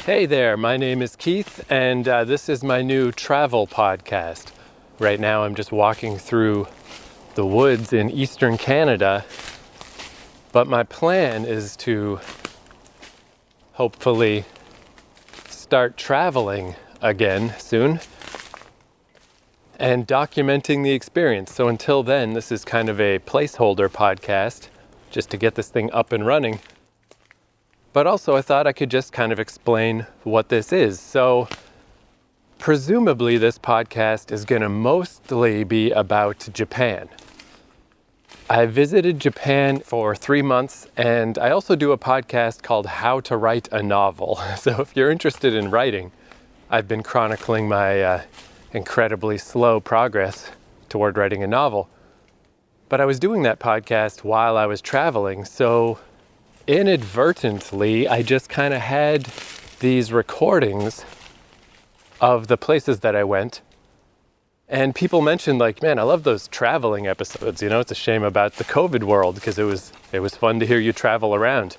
Hey there, my name is Keith, and this is my new travel podcast. Right now I'm just walking through the woods in eastern Canada, but my plan is to hopefully start traveling again soon and documenting the experience. So until then, this is kind of a placeholder podcast just to get this thing up and running. But also I thought I could just kind of explain what this is. So presumably this podcast is going to mostly be about Japan. I visited Japan for 3 months, and I also do a podcast called How to Write a Novel. So if you're interested in writing, I've been chronicling my incredibly slow progress toward writing a novel. But I was doing that podcast while I was traveling, so inadvertently, I just kind of had these recordings of the places that I went. And people mentioned, like, man, I love those traveling episodes. You know, it's a shame about the COVID world because it was fun to hear you travel around.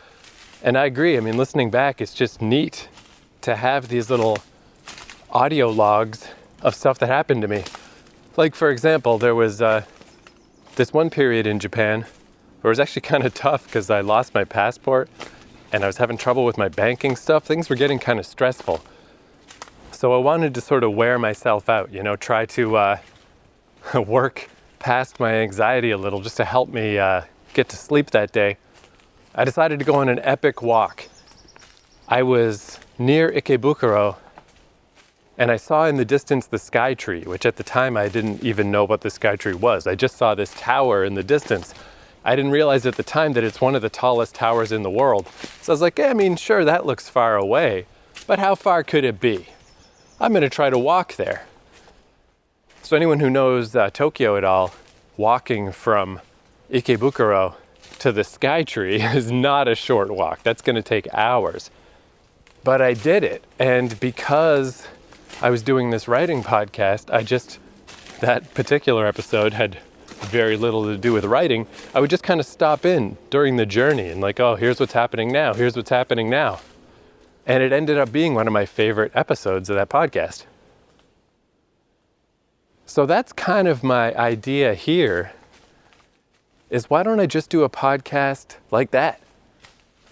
And I agree. I mean, listening back, it's just neat to have these little audio logs of stuff that happened to me. Like, for example, there was this one period in Japan where it was actually kind of tough because I lost my passport and I was having trouble with my banking stuff. Things were getting kind of stressful. So I wanted to sort of wear myself out, you know, try to work past my anxiety a little just to help me get to sleep that day. I decided to go on an epic walk. I was near Ikebukuro and I saw in the distance the sky tree, which at the time I didn't even know what the sky tree was. I just saw this tower in the distance. I didn't realize at the time that it's one of the tallest towers in the world. So I was like, yeah, I mean, sure, that looks far away, but how far could it be? I'm going to try to walk there. So anyone who knows Tokyo at all, walking from Ikebukuro to the sky tree is not a short walk. That's going to take hours. But I did it. And because I was doing this writing podcast, that particular episode had very little to do with writing. I would just kind of stop in during the journey and like, oh, here's what's happening now. Here's what's happening now. And it ended up being one of my favorite episodes of that podcast. So that's kind of my idea here, is why don't I just do a podcast like that?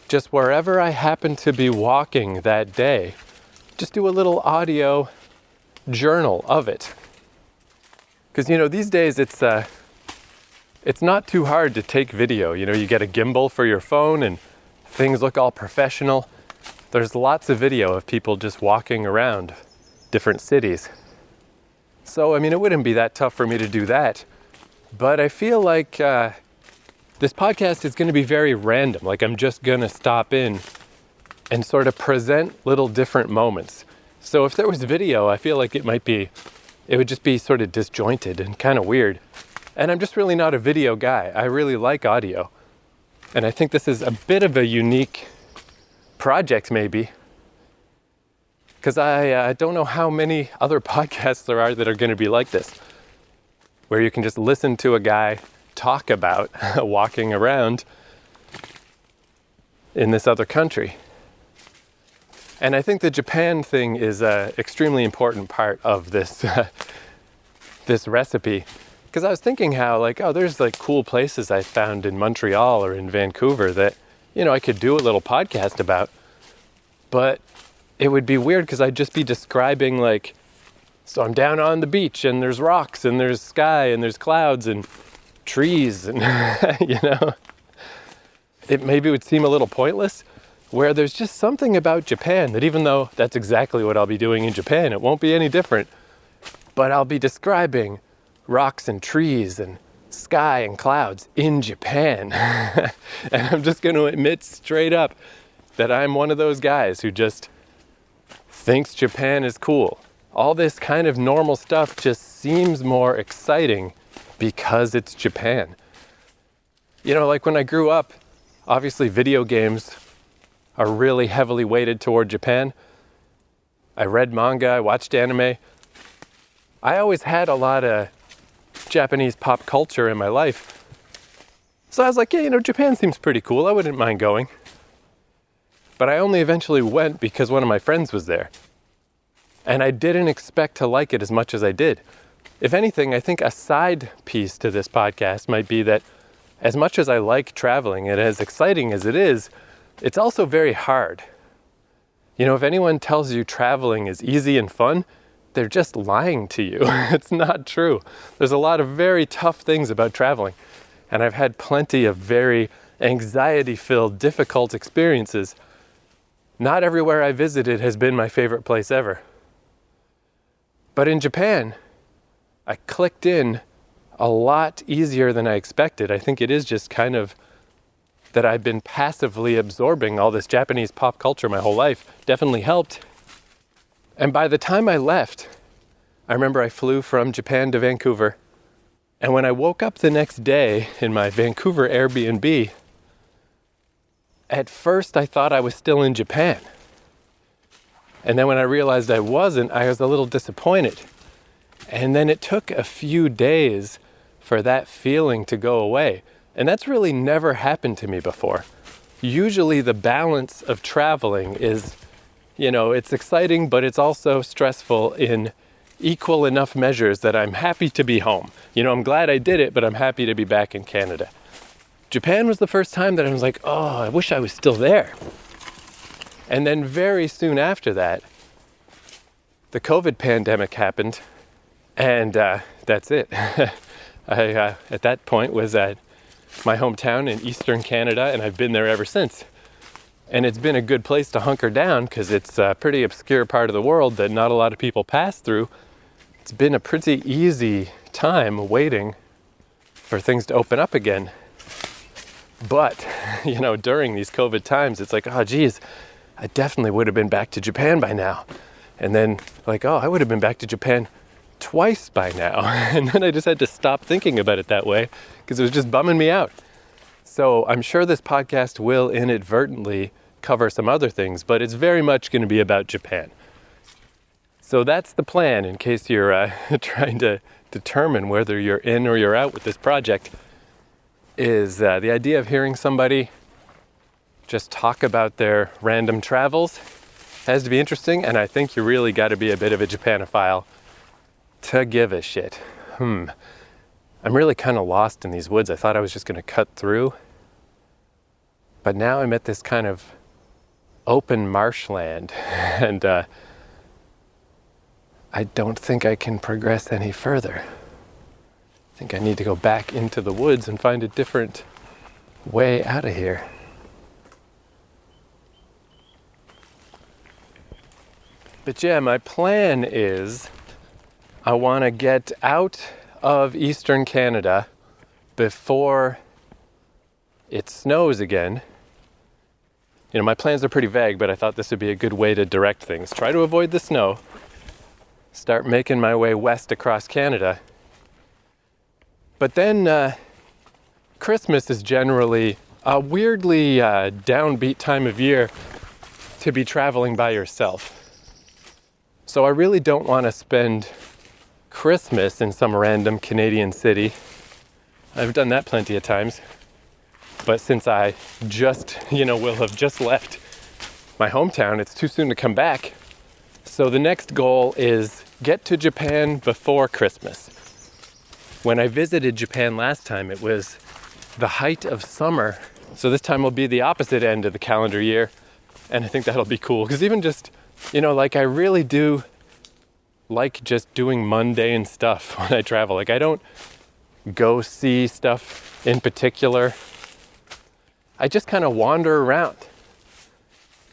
Just wherever I happen to be walking that day, just do a little audio journal of it. Because, you know, these days it's not too hard to take video. You know, you get a gimbal for your phone and things look all professional. There's lots of video of people just walking around different cities. So, I mean, it wouldn't be that tough for me to do that. But I feel like this podcast is going to be very random. Like I'm just going to stop in and sort of present little different moments. So if there was video, I feel like it would just be sort of disjointed and kind of weird. And I'm just really not a video guy. I really like audio. And I think this is a bit of a unique project maybe. Because I don't know how many other podcasts there are that are going to be like this. Where you can just listen to a guy talk about walking around in this other country. And I think the Japan thing is an extremely important part of this this recipe. Because I was thinking how, like, oh, there's like cool places I found in Montreal or in Vancouver that, you know, I could do a little podcast about. But it would be weird because I'd just be describing, like, so I'm down on the beach and there's rocks and there's sky and there's clouds and trees and, you know. It maybe would seem a little pointless, where there's just something about Japan that even though that's exactly what I'll be doing in Japan, it won't be any different. But I'll be describing rocks and trees and sky and clouds in Japan. And I'm just going to admit straight up that I'm one of those guys who just thinks Japan is cool. All this kind of normal stuff just seems more exciting because it's Japan. You know, like when I grew up, obviously video games are really heavily weighted toward Japan. I read manga, I watched anime. I always had a lot of Japanese pop culture in my life. So I was like, yeah, you know, Japan seems pretty cool. I wouldn't mind going. But I only eventually went because one of my friends was there. And I didn't expect to like it as much as I did. If anything, I think a side piece to this podcast might be that as much as I like traveling and as exciting as it is, it's also very hard. You know, if anyone tells you traveling is easy and fun, they're just lying to you. It's not true. There's a lot of very tough things about traveling. And I've had plenty of very anxiety-filled, difficult experiences. Not everywhere I visited has been my favorite place ever. But in Japan, I clicked in a lot easier than I expected. I think it is just kind of that I've been passively absorbing all this Japanese pop culture my whole life. Definitely helped. And by the time I left, I remember I flew from Japan to Vancouver. And when I woke up the next day in my Vancouver Airbnb, at first I thought I was still in Japan. And then when I realized I wasn't, I was a little disappointed. And then it took a few days for that feeling to go away. And that's really never happened to me before. Usually the balance of traveling is, you know, it's exciting, but it's also stressful in equal enough measures that I'm happy to be home. You know, I'm glad I did it, but I'm happy to be back in Canada. Japan was the first time that I was like, oh, I wish I was still there. And then very soon after that, the COVID pandemic happened. And that's it. I, at that point, was at my hometown in Eastern Canada, and I've been there ever since. And it's been a good place to hunker down because it's a pretty obscure part of the world that not a lot of people pass through. It's been a pretty easy time waiting for things to open up again. But, you know, during these COVID times, it's like, oh, geez, I definitely would have been back to Japan by now. And then, like, oh, I would have been back to Japan twice by now. And then I just had to stop thinking about it that way because it was just bumming me out. So I'm sure this podcast will inadvertently cover some other things, but it's very much going to be about Japan. So that's the plan in case you're trying to determine whether you're in or you're out with this project, is the idea of hearing somebody just talk about their random travels has to be interesting, and I think you really got to be a bit of a Japanophile to give a shit. I'm really kind of lost in these woods. I thought I was just going to cut through. But now I'm at this kind of open marshland. And I don't think I can progress any further. I think I need to go back into the woods and find a different way out of here. But yeah, my plan is I want to get out of Eastern Canada before it snows again. You know, my plans are pretty vague, but I thought this would be a good way to direct things. Try to avoid the snow. Start making my way west across Canada. But then Christmas is generally a weirdly downbeat time of year to be traveling by yourself. So I really don't want to spend Christmas in some random Canadian city. I've done that plenty of times. But since I will have just left my hometown, it's too soon to come back. So the next goal is get to Japan before Christmas. When I visited Japan last time, it was the height of summer. So this time will be the opposite end of the calendar year. And I think that'll be cool. Because even just, I really do like just doing mundane stuff when I travel. Like, I don't go see stuff in particular. I just kind of wander around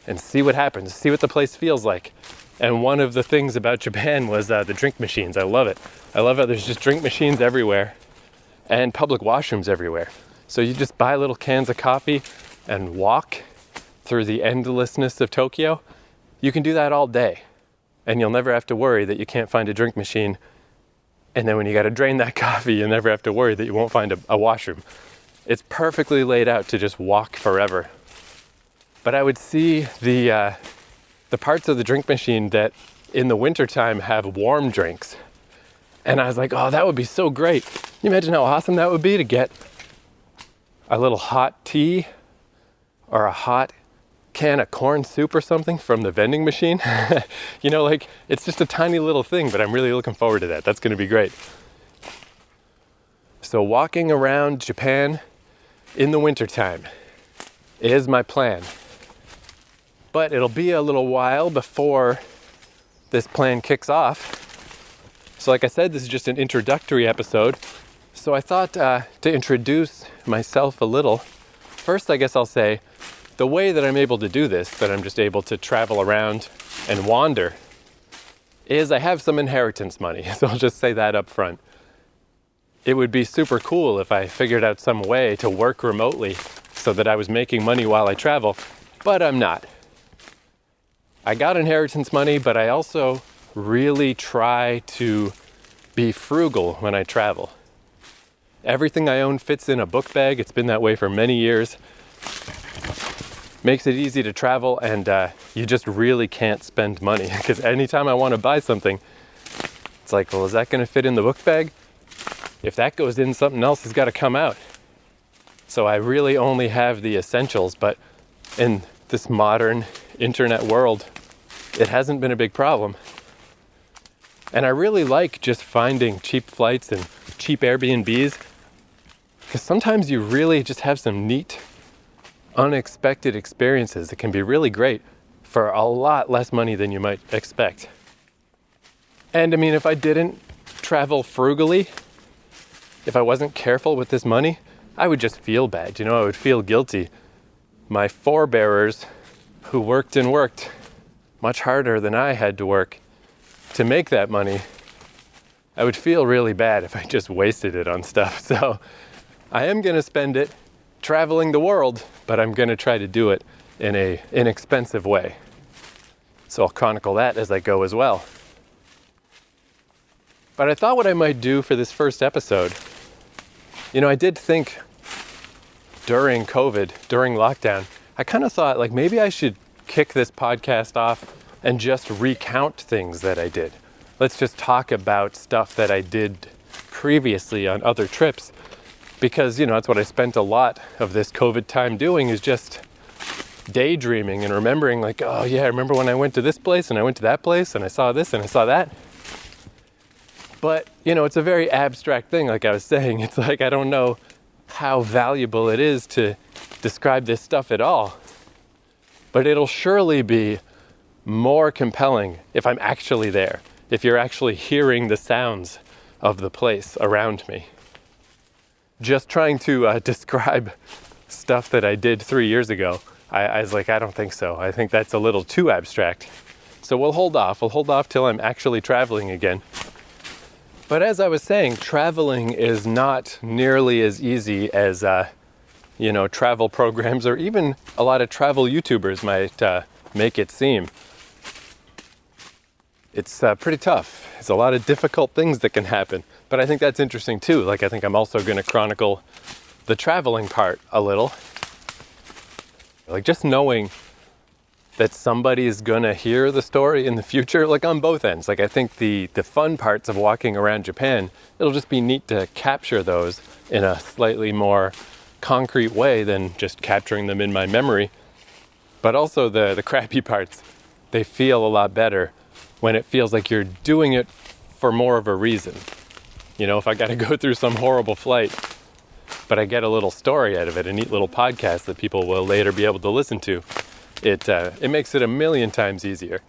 and see what happens, see what the place feels like. And one of the things about Japan was the drink machines. I love it. I love how there's just drink machines everywhere and public washrooms everywhere. So you just buy little cans of coffee and walk through the endlessness of Tokyo. You can do that all day. And you'll never have to worry that you can't find a drink machine. And then when you got to drain that coffee, you'll never have to worry that you won't find a washroom. It's perfectly laid out to just walk forever. But I would see the parts of the drink machine that in the wintertime have warm drinks. And I was like, oh, that would be so great. Can you imagine how awesome that would be to get a little hot tea or a hot can of corn soup or something from the vending machine. Like it's just a tiny little thing, but I'm really looking forward to that. That's going to be great. So walking around Japan in the wintertime is my plan. But it'll be a little while before this plan kicks off. So like I said, this is just an introductory episode. So I thought to introduce myself a little, first I guess I'll say the way that I'm able to do this, that I'm just able to travel around and wander, is I have some inheritance money. So I'll just say that up front. It would be super cool if I figured out some way to work remotely so that I was making money while I travel, but I'm not. I got inheritance money, but I also really try to be frugal when I travel. Everything I own fits in a book bag. It's been that way for many years. Makes it easy to travel, and you just really can't spend money because anytime I want to buy something, it's like, well, is that going to fit in the book bag? If that goes in, something else has got to come out. So I really only have the essentials, but in this modern internet world, it hasn't been a big problem. And I really like just finding cheap flights and cheap Airbnbs, because sometimes you really just have some neat, unexpected experiences that can be really great for a lot less money than you might expect. And I mean, if I didn't travel frugally, if I wasn't careful with this money, I would just feel bad. I would feel guilty. My forebearers who worked much harder than I had to work to make that money, I would feel really bad if I just wasted it on stuff. So I am going to spend it traveling the world, but I'm going to try to do it in an inexpensive way. So I'll chronicle that as I go as well. But I thought what I might do for this first episode, I did think during COVID, during lockdown, I kind of thought like maybe I should kick this podcast off and just recount things that I did. Let's just talk about stuff that I did previously on other trips, because that's what I spent a lot of this COVID time doing, is just daydreaming and remembering like, oh yeah, I remember when I went to this place and I went to that place and I saw this and I saw that. But it's a very abstract thing. Like I was saying, it's like I don't know how valuable it is to describe this stuff at all, but it'll surely be more compelling if I'm actually there, if you're actually hearing the sounds of the place around me. Just trying to describe stuff that I did 3 years ago, I was like, I don't think so. I think that's a little too abstract. So we'll hold off till I'm actually traveling again. But as I was saying, traveling is not nearly as easy as, travel programs or even a lot of travel YouTubers might make it seem. It's pretty tough. There's a lot of difficult things that can happen. But I think that's interesting too. Like I think I'm also going to chronicle the traveling part a little. Like just knowing that somebody is going to hear the story in the future, like on both ends. Like I think the fun parts of walking around Japan, it'll just be neat to capture those in a slightly more concrete way than just capturing them in my memory. But also the crappy parts, they feel a lot better when it feels like you're doing it for more of a reason. If I got to go through some horrible flight, but I get a little story out of it, a neat little podcast that people will later be able to listen to, it makes it a million times easier.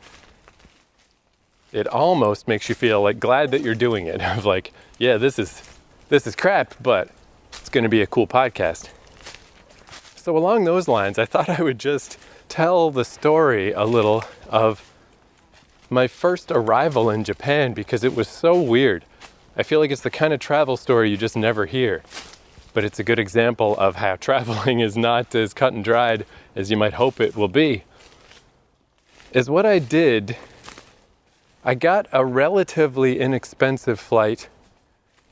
It almost makes you feel like glad that you're doing it. Of like, yeah, this is crap, but it's going to be a cool podcast. So along those lines, I thought I would just tell the story a little of my first arrival in Japan, because it was so weird. I feel like it's the kind of travel story you just never hear. But it's a good example of how traveling is not as cut and dried as you might hope it will be. Is what I did, I got a relatively inexpensive flight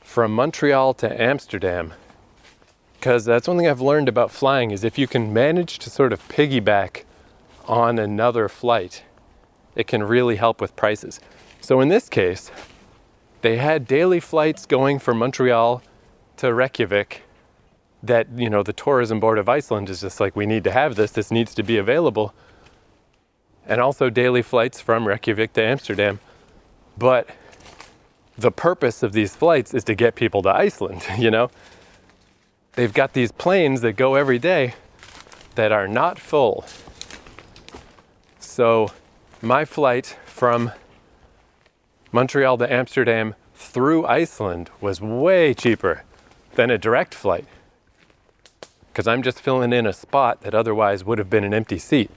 from Montreal to Amsterdam. Because that's one thing I've learned about flying, is if you can manage to sort of piggyback on another flight, it can really help with prices. So in this case, they had daily flights going from Montreal to Reykjavik that, the tourism board of Iceland is just like, we need to have this needs to be available. and also daily flights from Reykjavik to Amsterdam. But the purpose of these flights is to get people to Iceland, you know? They've got these planes that go every day that are not full. So my flight from Montreal to Amsterdam through Iceland was way cheaper than a direct flight, because I'm just filling in a spot that otherwise would have been an empty seat.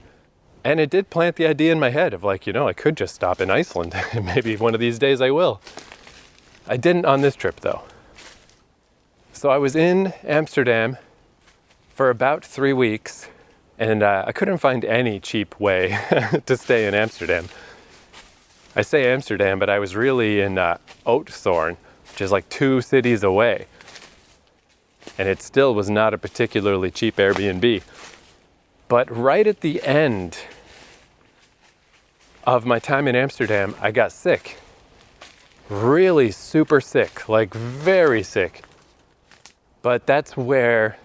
And it did plant the idea in my head of like, you know, I could just stop in Iceland. Maybe one of these days I will. I didn't on this trip though. So I was in Amsterdam for about 3 weeks, and I couldn't find any cheap way to stay in Amsterdam. I say Amsterdam, but I was really in Ootthorn, which is like 2 cities away. And it still was not a particularly cheap Airbnb. But right at the end of my time in Amsterdam, I got sick. Really super sick, like very sick. But that's where,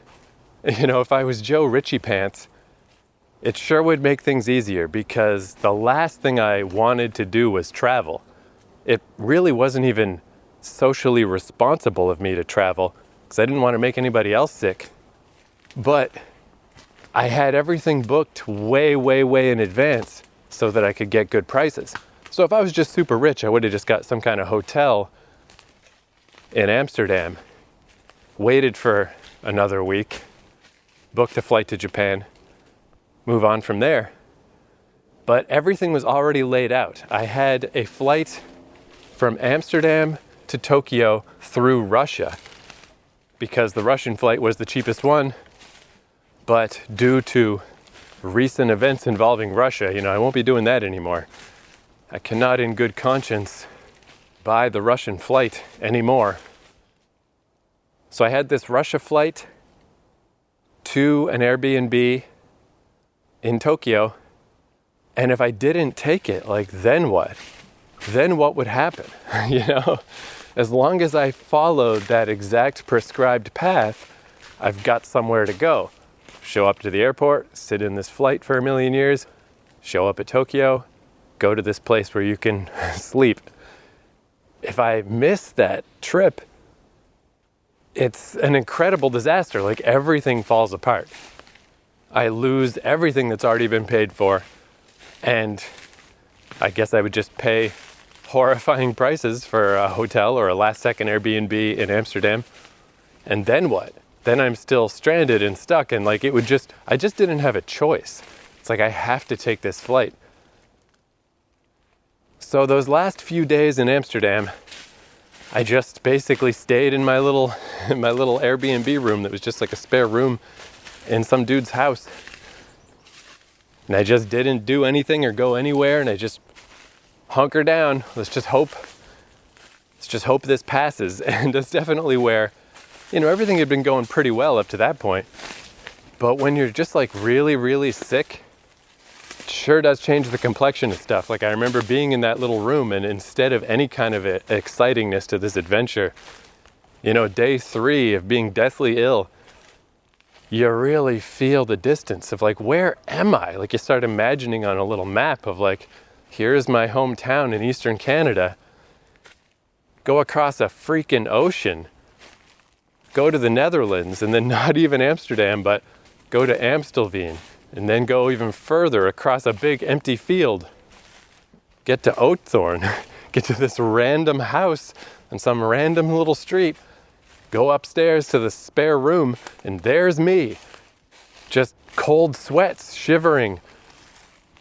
you know, if I was Joe Ritchie Pants, it sure would make things easier, because the last thing I wanted to do was travel. It really wasn't even socially responsible of me to travel, because I didn't want to make anybody else sick. But I had everything booked way, way, way in advance so that I could get good prices. So if I was just super rich, I would have just got some kind of hotel in Amsterdam, waited for another week, booked a flight to Japan, move on from there. But everything was already laid out. I had a flight from Amsterdam to Tokyo through Russia, because the Russian flight was the cheapest one. But due to recent events involving Russia, you know, I won't be doing that anymore. I cannot in good conscience buy the Russian flight anymore. So I had this Russia flight to an Airbnb in Tokyo, and if I didn't take it, like, then what? Then what would happen? You know, as long as I followed that exact prescribed path, I've got somewhere to go. Show up to the airport, sit in this flight for a million years, show up at Tokyo, go to this place where you can sleep. If I miss that trip, it's an incredible disaster. Like, everything falls apart. I lose everything that's already been paid for, and I guess I would just pay horrifying prices for a hotel or a last-second Airbnb in Amsterdam. And then what? Then I'm still stranded and stuck, and like, I just didn't have a choice. It's like, I have to take this flight. So those last few days in Amsterdam, I just basically stayed in my little Airbnb room that was just like a spare room in some dude's house. And I just didn't do anything or go anywhere, and I just hunker down. Let's just hope this passes. And that's definitely where, you know, everything had been going pretty well up to that point. But when you're just like really, really sick, it sure does change the complexion of stuff. Like, I remember being in that little room, and instead of any kind of excitingness to this adventure, you know, day 3 of being deathly ill, you really feel the distance of like, where am I? Like, you start imagining on a little map of like, here's my hometown in Eastern Canada. Go across a freaking ocean. Go to the Netherlands, and then not even Amsterdam, but go to Amstelveen, and then go even further across a big empty field. Get to Ootthorn, get to this random house on some random little street, go upstairs to the spare room, and there's me, just cold sweats, shivering,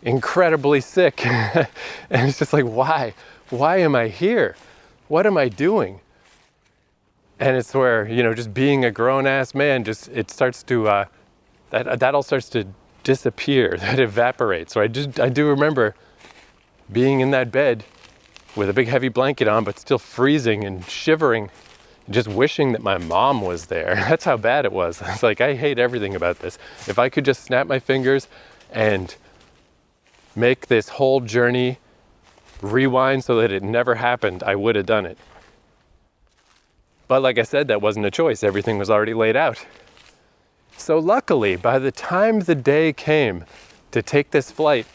incredibly sick. And it's just like, why? Why am I here? What am I doing? And it's where, you know, just being a grown-ass man, it starts to, that all starts to disappear, that evaporates. So I do remember being in that bed with a big heavy blanket on, but still freezing and shivering, just wishing that my mom was there. That's how bad it was. It's like, I hate everything about this. If I could just snap my fingers and make this whole journey rewind so that it never happened, I would have done it. But like I said, that wasn't a choice. Everything was already laid out. So luckily, by the time the day came to take this flight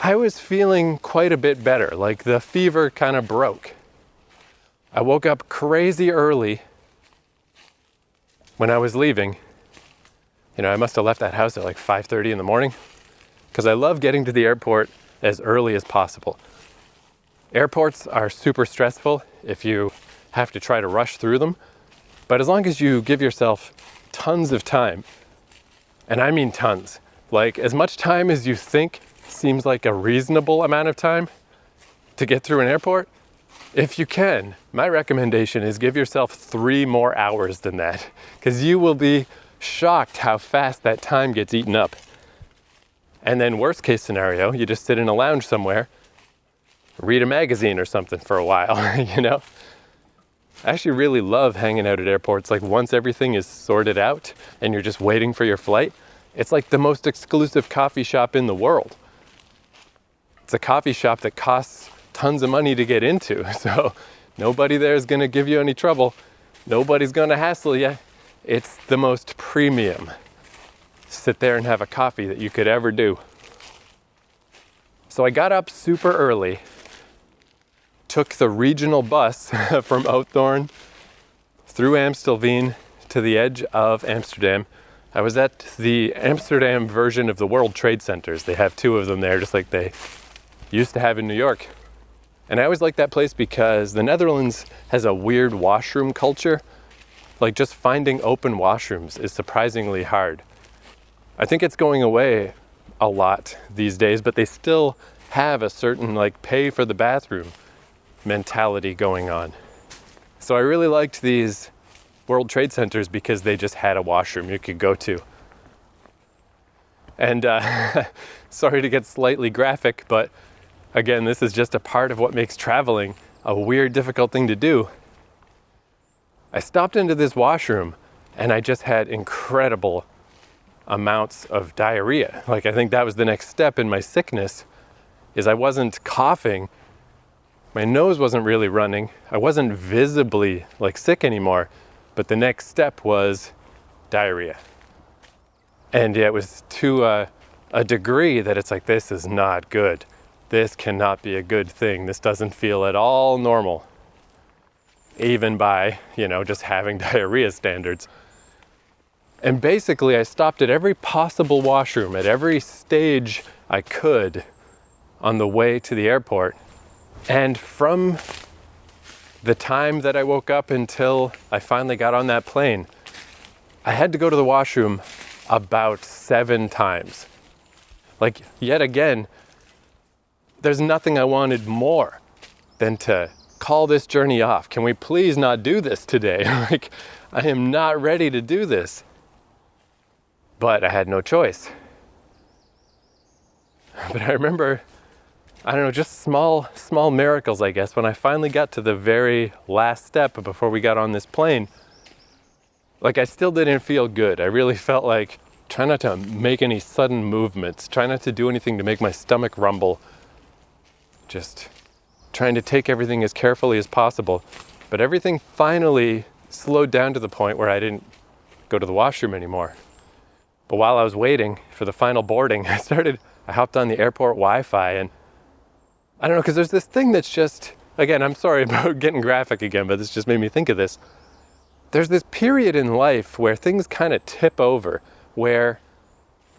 I was feeling quite a bit better, like the fever kind of broke. I woke up crazy early when I was leaving. I must have left that house at like 5:30 in the morning because I love getting to the airport as early as possible. Airports are super stressful if you have to try to rush through them, but as long as you give yourself tons of time, and I mean tons, like as much time as you think seems like a reasonable amount of time to get through an airport, if you can, my recommendation is give yourself 3 more hours than that, because you will be shocked how fast that time gets eaten up. And then worst case scenario, you just sit in a lounge somewhere, read a magazine or something for a while, I actually really love hanging out at airports. Like once everything is sorted out and you're just waiting for your flight, it's like the most exclusive coffee shop in the world. It's a coffee shop that costs tons of money to get into, so nobody there is going to give you any trouble. Nobody's going to hassle you. It's the most premium sit there and have a coffee that you could ever do. So I got up super early, took the regional bus from Outthorn through Amstelveen to the edge of Amsterdam. I was at the Amsterdam version of the World Trade Centers. They have 2 of them there, just like they used to have in New York. And I always like that place because the Netherlands has a weird washroom culture. Like just finding open washrooms is surprisingly hard. I think it's going away a lot these days, but they still have a certain like pay for the bathroom mentality going on. So I really liked these World Trade Centers because they just had a washroom you could go to. And sorry to get slightly graphic, but again, this is just a part of what makes traveling a weird, difficult thing to do. I stopped into this washroom and I just had incredible amounts of diarrhea. Like I think that was the next step in my sickness, is I wasn't coughing, my nose wasn't really running, I wasn't visibly like sick anymore, but the next step was diarrhea. And yeah, it was to a degree that it's like, this is not good. This cannot be a good thing. This doesn't feel at all normal, even by, just having diarrhea standards. And basically I stopped at every possible washroom, at every stage I could on the way to the airport. And from the time that I woke up until I finally got on that plane, I had to go to the washroom about 7 times. Like, yet again, there's nothing I wanted more than to call this journey off. Can we please not do this today? Like, I am not ready to do this. But I had no choice. But I remember, just small miracles, I guess, when I finally got to the very last step before we got on this plane. Like, I still didn't feel good. I really felt like, try not to make any sudden movements, try not to do anything to make my stomach rumble. Just trying to take everything as carefully as possible. But everything finally slowed down to the point where I didn't go to the washroom anymore. But while I was waiting for the final boarding, I hopped on the airport Wi-Fi, and I don't know, because there's this thing that's just, again, I'm sorry about getting graphic again, but this just made me think of this. There's this period in life where things kind of tip over, where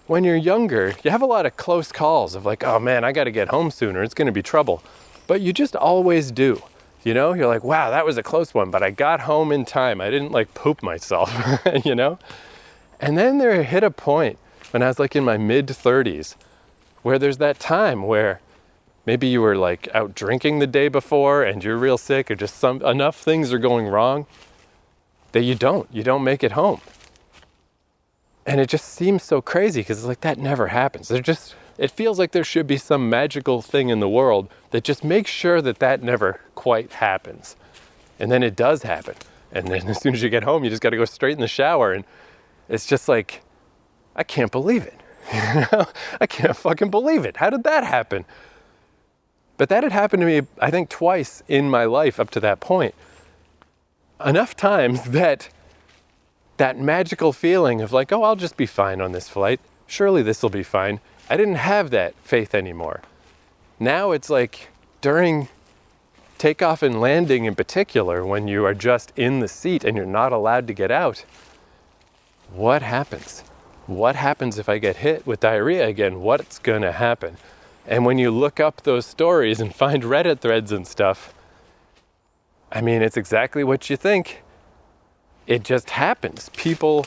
when you're younger, you have a lot of close calls of like, oh man, I got to get home sooner, it's going to be trouble. But you just always do. You're like, wow, that was a close one, but I got home in time. I didn't like poop myself, And then there hit a point when I was like in my mid-30s where there's that time where maybe you were like out drinking the day before and you're real sick, or just enough things are going wrong that you don't make it home. And it just seems so crazy because it's like that never happens. It feels like there should be some magical thing in the world that just makes sure that never quite happens. And then it does happen. And then as soon as you get home, you just got to go straight in the shower, and it's just like, I can't believe it. I can't fucking believe it. How did that happen? But that had happened to me, I think, twice in my life up to that point. Enough times that magical feeling of like, oh, I'll just be fine on this flight. Surely this will be fine. I didn't have that faith anymore. Now it's like during takeoff and landing in particular, when you are just in the seat and you're not allowed to get out, what happens? What happens if I get hit with diarrhea again? What's gonna happen? And when you look up those stories and find Reddit threads and stuff, I mean, it's exactly what you think. It just happens. People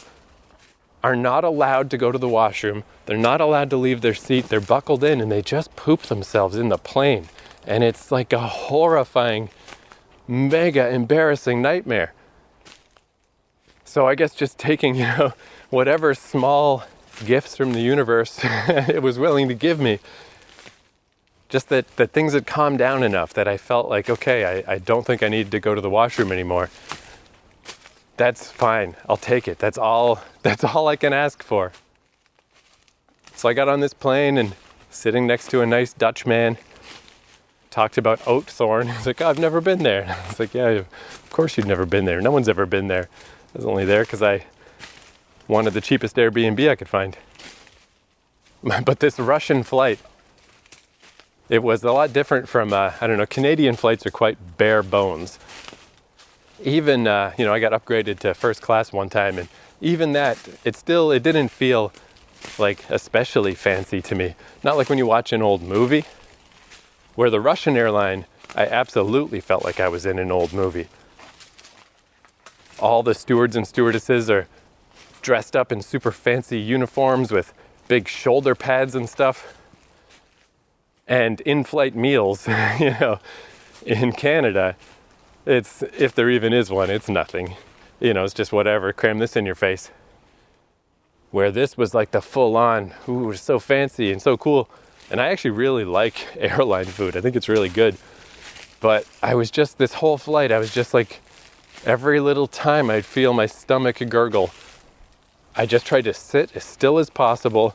are not allowed to go to the washroom. They're not allowed to leave their seat. They're buckled in and they just poop themselves in the plane. And it's like a horrifying, mega embarrassing nightmare. So I guess just taking, whatever small gifts from the universe it was willing to give me, just that things had calmed down enough that I felt like, okay, I don't think I need to go to the washroom anymore. That's fine. I'll take it. That's all I can ask for. So I got on this plane and sitting next to a nice Dutch man, talked about oat thorn. He's like, oh, I've never been there. I was like, yeah, of course you've never been there. No one's ever been there. I was only there because I wanted the cheapest Airbnb I could find. But this Russian flight, it was a lot different from, Canadian flights are quite bare bones. Even, I got upgraded to first class one time, and even that, it didn't feel like especially fancy to me. Not like when you watch an old movie, where the Russian airline, I absolutely felt like I was in an old movie. All the stewards and stewardesses are dressed up in super fancy uniforms with big shoulder pads and stuff. And in-flight meals, in Canada, if there even is one, it's nothing. It's just whatever, cram this in your face. Where this was like the full-on, ooh, it was so fancy and so cool. And I actually really like airline food. I think it's really good. But I was just, this whole flight, I was just like, every little time I'd feel my stomach gurgle, I just tried to sit as still as possible,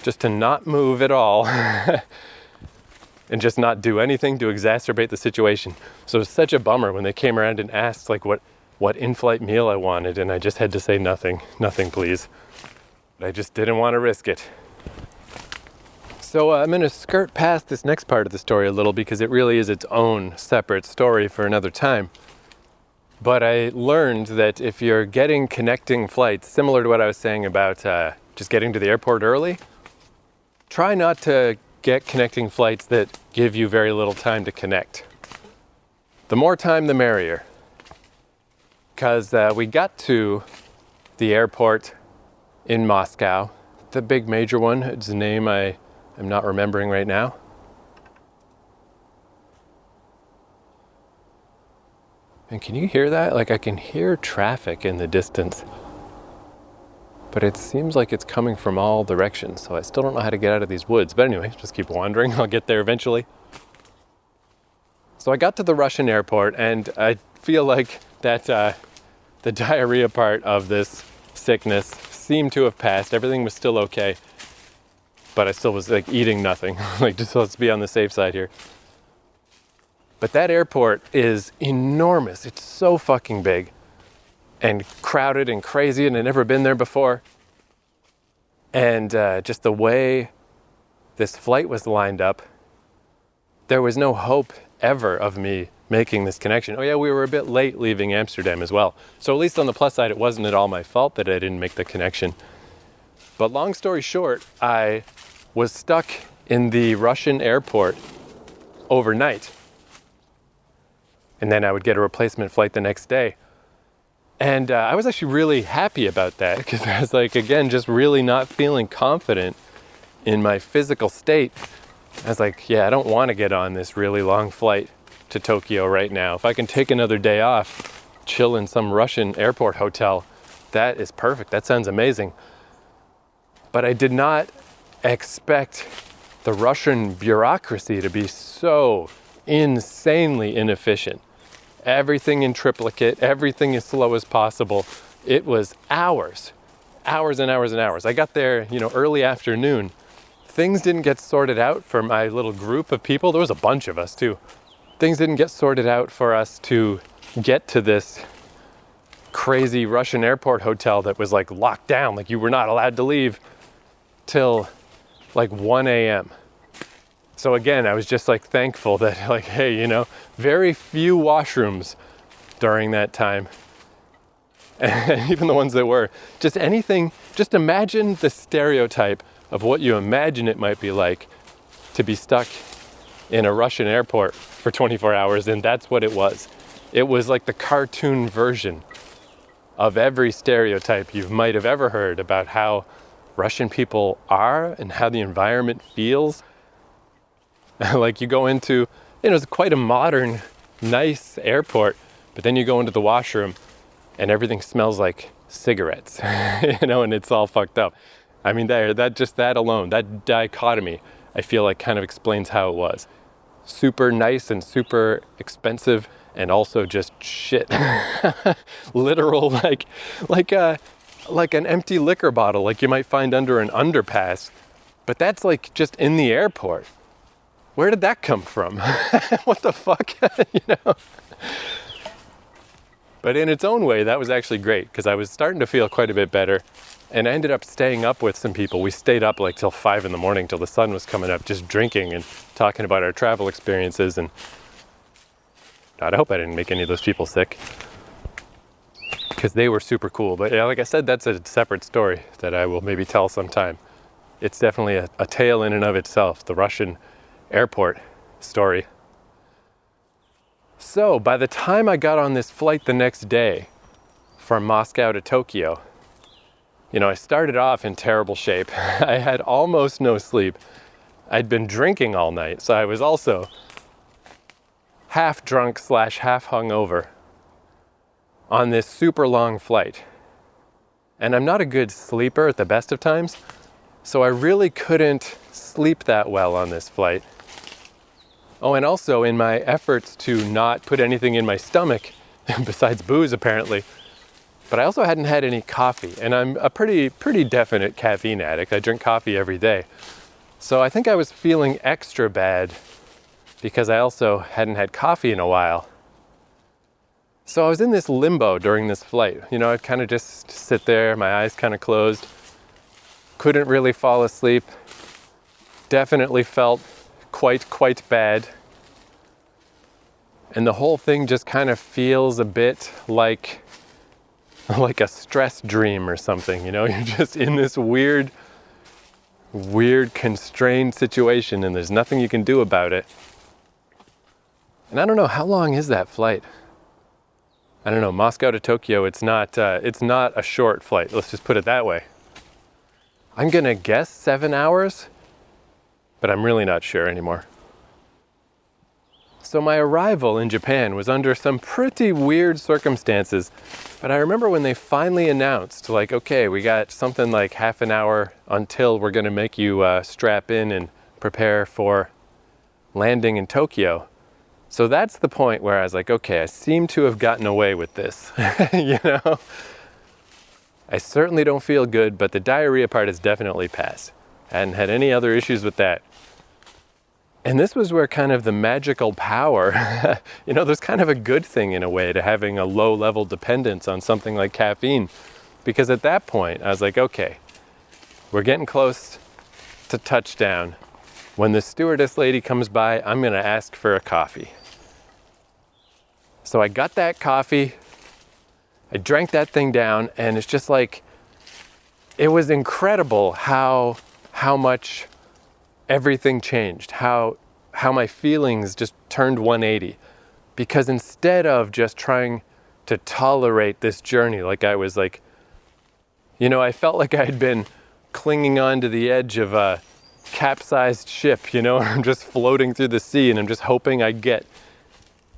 just to not move at all, and just not do anything to exacerbate the situation. So it was such a bummer when they came around and asked like what in-flight meal I wanted, and I just had to say nothing, please. I just didn't want to risk it. So I'm going to skirt past this next part of the story a little because it really is its own separate story for another time. But I learned that if you're getting connecting flights, similar to what I was saying about just getting to the airport early, try not to get connecting flights that give you very little time to connect. The more time, the merrier. Because we got to the airport in Moscow, the big major one, its name I'm not remembering right now. And can you hear that? Like I can hear traffic in the distance. But it seems like it's coming from all directions, so I still don't know how to get out of these woods. But anyway, just keep wandering. I'll get there eventually. So I got to the Russian airport, and I feel like that the diarrhea part of this sickness seemed to have passed. Everything was still okay. But I still was like eating nothing. Like, just let's be on the safe side here. But that airport is enormous. It's so fucking big. And crowded and crazy, and I'd never been there before. And just the way this flight was lined up, there was no hope ever of me making this connection. Oh yeah, we were a bit late leaving Amsterdam as well. So at least on the plus side, it wasn't at all my fault that I didn't make the connection. But long story short, I was stuck in the Russian airport overnight. And then I would get a replacement flight the next day. And I was actually really happy about that because I was like, again, just really not feeling confident in my physical state. I was like, yeah, I don't want to get on this really long flight to Tokyo right now. If I can take another day off, chill in some Russian airport hotel, that is perfect. That sounds amazing. But I did not expect the Russian bureaucracy to be so insanely inefficient. Everything in triplicate, everything as slow as possible. It was hours and hours and hours. I got there, early afternoon. Things didn't get sorted out for my little group of people. There was a bunch of us too. Things didn't get sorted out for us to get to this crazy Russian airport hotel that was like locked down, like you were not allowed to leave till like 1 a.m. So again, I was just like thankful that like, hey, you know, very few washrooms during that time. And even the ones that were, just anything, just imagine the stereotype of what you imagine it might be like to be stuck in a Russian airport for 24 hours, and that's what it was. It was like the cartoon version of every stereotype you might have ever heard about how Russian people are and how the environment feels. Like you go into, you know, it's quite a modern, nice airport, but then you go into the washroom and everything smells like cigarettes, you know, and it's all fucked up. I mean, that alone, that dichotomy, I feel like kind of explains how it was. Super nice and super expensive, and also just shit. Literal, like an empty liquor bottle, like you might find under an underpass. But that's like just in the airport. Where did that come from? What the fuck, you know? But in its own way, that was actually great, because I was starting to feel quite a bit better. And I ended up staying up with some people. We stayed up like till 5 a.m, till the sun was coming up, just drinking and talking about our travel experiences. And God, I hope I didn't make any of those people sick, because they were super cool. But yeah, like I said, that's a separate story that I will maybe tell sometime. It's definitely a tale in and of itself, the Russian airport story. So by the time I got on this flight the next day from Moscow to Tokyo, you know, I started off in terrible shape. I had almost no sleep. I'd been drinking all night, so I was also half drunk / half hungover on this super long flight. And I'm not a good sleeper at the best of times, so I really couldn't sleep that well on this flight. Oh, and also in my efforts to not put anything in my stomach, besides booze apparently, but I also hadn't had any coffee, and I'm a pretty definite caffeine addict. I drink coffee every day. So I think I was feeling extra bad because I also hadn't had coffee in a while. So I was in this limbo during this flight. You know, I'd kind of just sit there, my eyes kind of closed, couldn't really fall asleep, definitely felt quite bad. And the whole thing just kind of feels a bit like a stress dream or something, you know? You're just in this weird constrained situation, and there's nothing you can do about it. And I don't know, how long is that flight? I don't know, Moscow to Tokyo, it's not a short flight, let's just put it that way. I'm gonna guess 7 hours, but I'm really not sure anymore. So my arrival in Japan was under some pretty weird circumstances, but I remember when they finally announced, like, okay, we got something like half an hour until we're gonna make you strap in and prepare for landing in Tokyo. So that's the point where I was like, okay, I seem to have gotten away with this, you know? I certainly don't feel good, but the diarrhea part has definitely passed. I hadn't had any other issues with that. And this was where kind of the magical power, you know, there's kind of a good thing in a way to having a low level dependence on something like caffeine. Because at that point, I was like, okay, we're getting close to touchdown. When the stewardess lady comes by, I'm gonna ask for a coffee. So I got that coffee, I drank that thing down, and it's just like, it was incredible how much everything changed, how my feelings just turned 180. Because instead of just trying to tolerate this journey, like I was like, you know, I felt like I had been clinging on to the edge of a capsized ship, you know, I'm just floating through the sea and I'm just hoping I get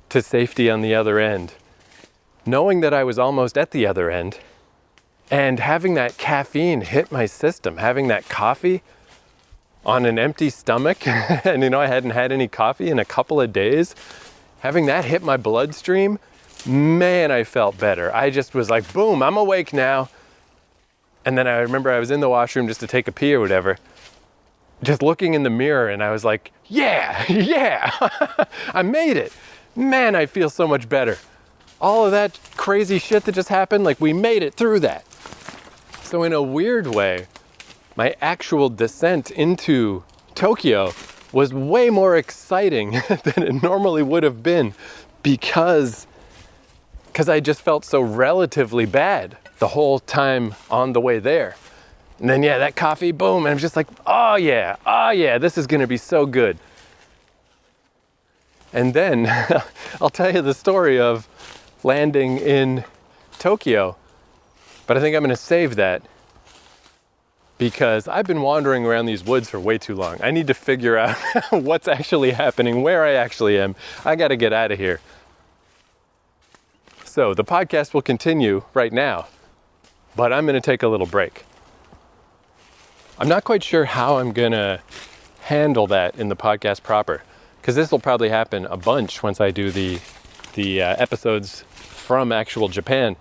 to safety on the other end. Knowing that I was almost at the other end, and having that caffeine hit my system, having that coffee on an empty stomach, and you know, I hadn't had any coffee in a couple of days, having that hit my bloodstream, man, I felt better. I just was like, boom, I'm awake now. And then I remember I was in the washroom just to take a pee or whatever, just looking in the mirror, and I was like, yeah, I made it. Man, I feel so much better. All of that crazy shit that just happened, like we made it through that. So in a weird way, my actual descent into Tokyo was way more exciting than it normally would have been because I just felt so relatively bad the whole time on the way there. And then, that coffee, boom, and I'm just like, oh yeah, this is gonna be so good. And then I'll tell you the story of landing in Tokyo, but I think I'm gonna save that because I've been wandering around these woods for way too long. I need to figure out what's actually happening, where I actually am. I gotta get out of here. So the podcast will continue right now, but I'm gonna take a little break. I'm not quite sure how I'm gonna handle that in the podcast proper, because this will probably happen a bunch once I do the episodes from actual Japan.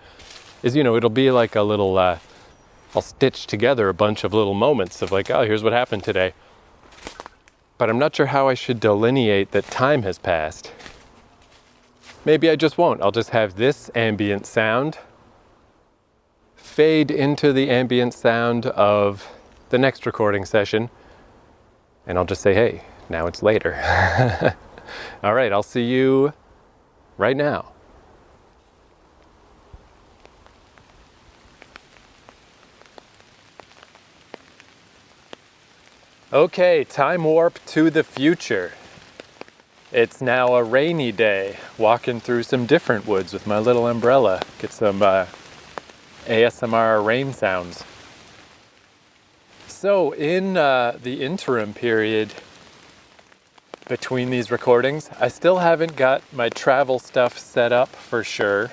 It'll be like a little, I'll stitch together a bunch of little moments of like, oh, here's what happened today. But I'm not sure how I should delineate that time has passed. Maybe I just won't. I'll just have this ambient sound fade into the ambient sound of the next recording session. And I'll just say, hey, now it's later. All right, I'll see you right now. Okay, time warp to the future. It's now a rainy day, walking through some different woods with my little umbrella. Get some ASMR rain sounds. So in the interim period between these recordings, I still haven't got my travel stuff set up for sure.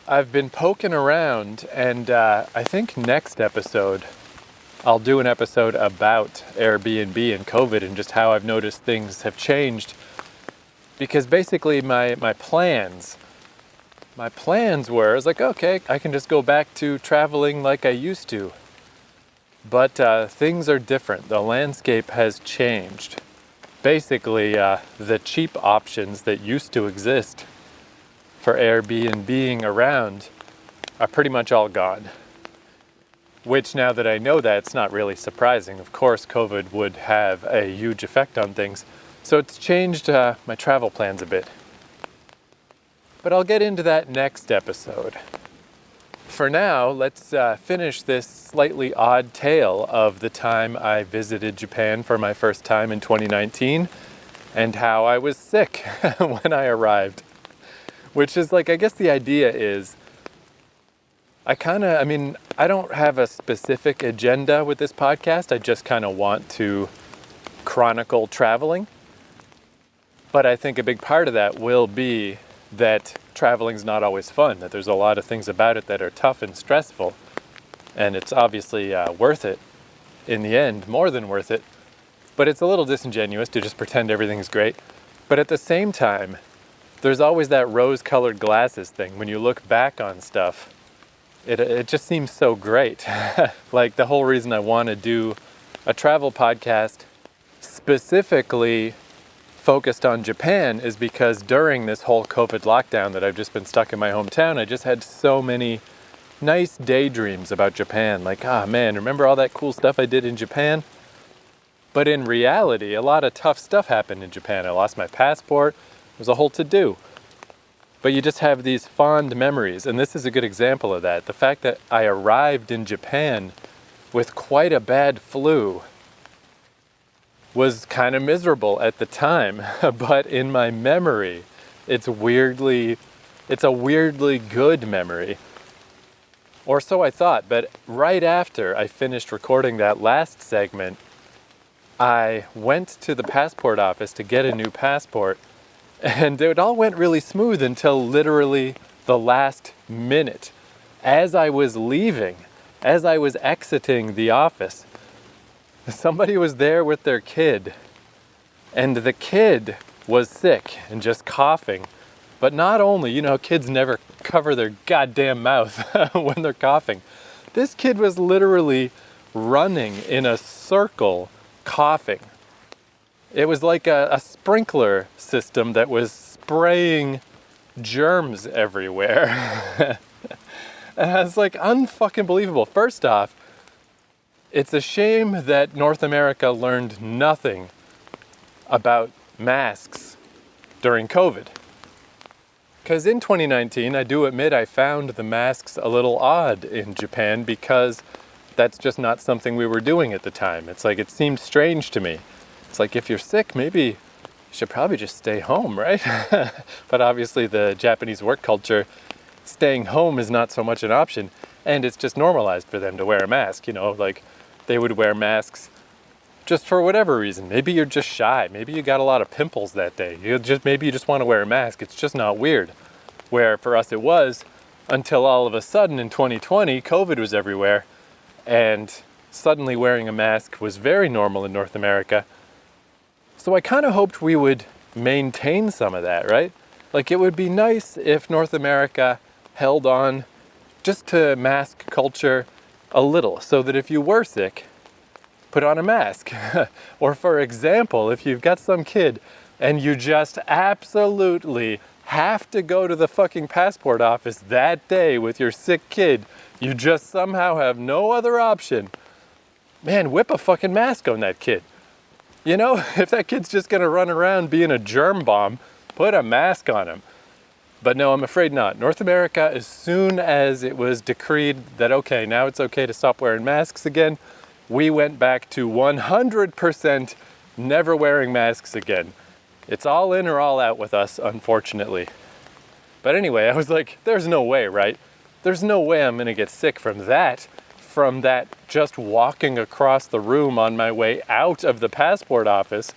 I've been poking around, and I think next episode I'll do an episode about Airbnb and COVID and just how I've noticed things have changed. Because basically my plans were, I was like, okay, I can just go back to traveling like I used to. But things are different. The landscape has changed. Basically, the cheap options that used to exist for Airbnb-ing around are pretty much all gone. Which, now that I know that, it's not really surprising. Of course, COVID would have a huge effect on things. So it's changed my travel plans a bit. But I'll get into that next episode. For now, let's finish this slightly odd tale of the time I visited Japan for my first time in 2019 and how I was sick when I arrived. Which is like, I guess the idea is, I don't have a specific agenda with this podcast. I just kind of want to chronicle traveling. But I think a big part of that will be that traveling's not always fun, that there's a lot of things about it that are tough and stressful. And it's obviously worth it in the end, more than worth it. But it's a little disingenuous to just pretend everything's great. But at the same time, there's always that rose-colored glasses thing. When you look back on stuff, it just seems so great. Like the whole reason I want to do a travel podcast specifically focused on Japan is because during this whole COVID lockdown that I've just been stuck in my hometown, I just had so many nice daydreams about Japan. Like, man, remember all that cool stuff I did in Japan? But in reality, a lot of tough stuff happened in Japan. I lost my passport. It was a whole to-do. But you just have these fond memories, and this is a good example of that. The fact that I arrived in Japan with quite a bad flu was kind of miserable at the time, but in my memory, it's a weirdly good memory. Or so I thought, but right after I finished recording that last segment, I went to the passport office to get a new passport, and it all went really smooth until literally the last minute. As I was leaving, as I was exiting the office, somebody was there with their kid, and the kid was sick and just coughing. But not only, kids never cover their goddamn mouth when they're coughing. This kid was literally running in a circle, coughing. It was like a sprinkler system that was spraying germs everywhere. And I was like, unfucking believable. First off, it's a shame that North America learned nothing about masks during COVID. Because in 2019, I do admit I found the masks a little odd in Japan because that's just not something we were doing at the time. It's like, it seemed strange to me. It's like, if you're sick, maybe you should probably just stay home, right? But obviously the Japanese work culture, staying home is not so much an option. And it's just normalized for them to wear a mask, like they would wear masks just for whatever reason. Maybe you're just shy. Maybe you got a lot of pimples that day. Maybe you just want to wear a mask. It's just not weird. Where for us it was, until all of a sudden in 2020, COVID was everywhere. And suddenly wearing a mask was very normal in North America. So I kind of hoped we would maintain some of that, right? Like, it would be nice if North America held on just to mask culture a little, so that if you were sick, put on a mask. Or for example, if you've got some kid and you just absolutely have to go to the fucking passport office that day with your sick kid, you just somehow have no other option, man, whip a fucking mask on that kid. If that kid's just gonna run around being a germ bomb, put a mask on him. But no, I'm afraid not. North America, as soon as it was decreed that, okay, now it's okay to stop wearing masks again, we went back to 100% never wearing masks again. It's all in or all out with us, unfortunately. But anyway, I was like, there's no way, right? There's no way I'm gonna get sick from that just walking across the room on my way out of the passport office.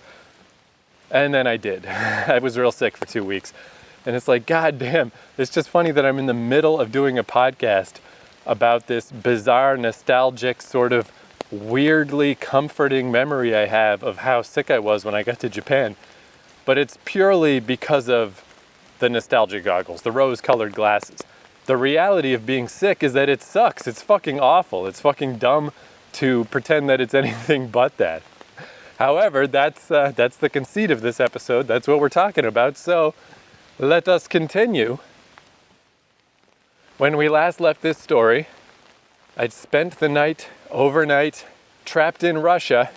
And then I did. I was real sick for 2 weeks. And it's like, God damn, it's just funny that I'm in the middle of doing a podcast about this bizarre, nostalgic, sort of weirdly comforting memory I have of how sick I was when I got to Japan. But it's purely because of the nostalgia goggles, the rose-colored glasses. The reality of being sick is that it sucks. It's fucking awful. It's fucking dumb to pretend that it's anything but that. However, that's the conceit of this episode. That's what we're talking about. So let us continue. When we last left this story, I'd spent the night, overnight, trapped in Russia,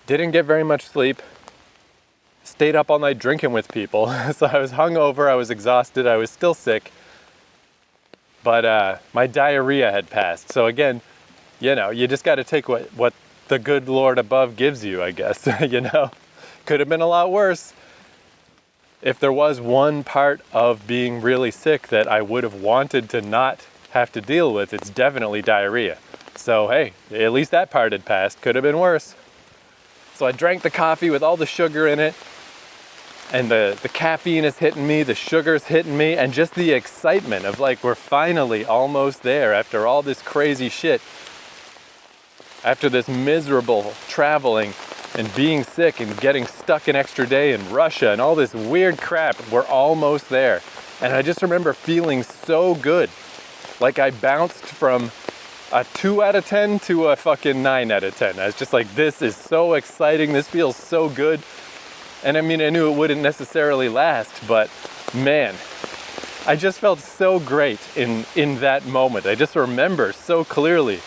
didn't get very much sleep, stayed up all night drinking with people. So I was hungover, I was exhausted, I was still sick, but my diarrhea had passed. So again, you just got to take what the good Lord above gives you, I guess. Could have been a lot worse. If there was one part of being really sick that I would have wanted to not have to deal with, it's definitely diarrhea. So hey, at least that part had passed. Could have been worse. So I drank the coffee with all the sugar in it, and the caffeine is hitting me, the sugar's hitting me, and just the excitement of like, we're finally almost there after all this crazy shit. After this miserable traveling and being sick and getting stuck an extra day in Russia and all this weird crap, we're almost there. And I just remember feeling so good. Like I bounced from a 2 out of 10 to a fucking 9 out of 10. I was just like, this is so exciting. This feels so good. And I mean, I knew it wouldn't necessarily last, but man, I just felt so great in that moment. I just remember so clearly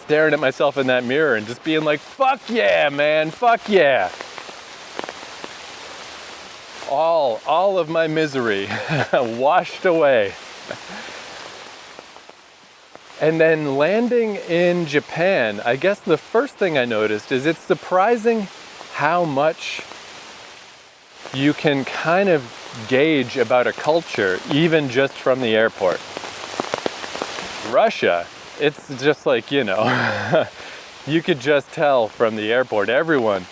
staring at myself in that mirror and just being like, fuck yeah, man, fuck yeah. All of my misery washed away. And then landing in Japan, I guess the first thing I noticed is it's surprising how much you can kind of gauge about a culture even just from the airport. Russia, it's just like, you could just tell from the airport. Everyone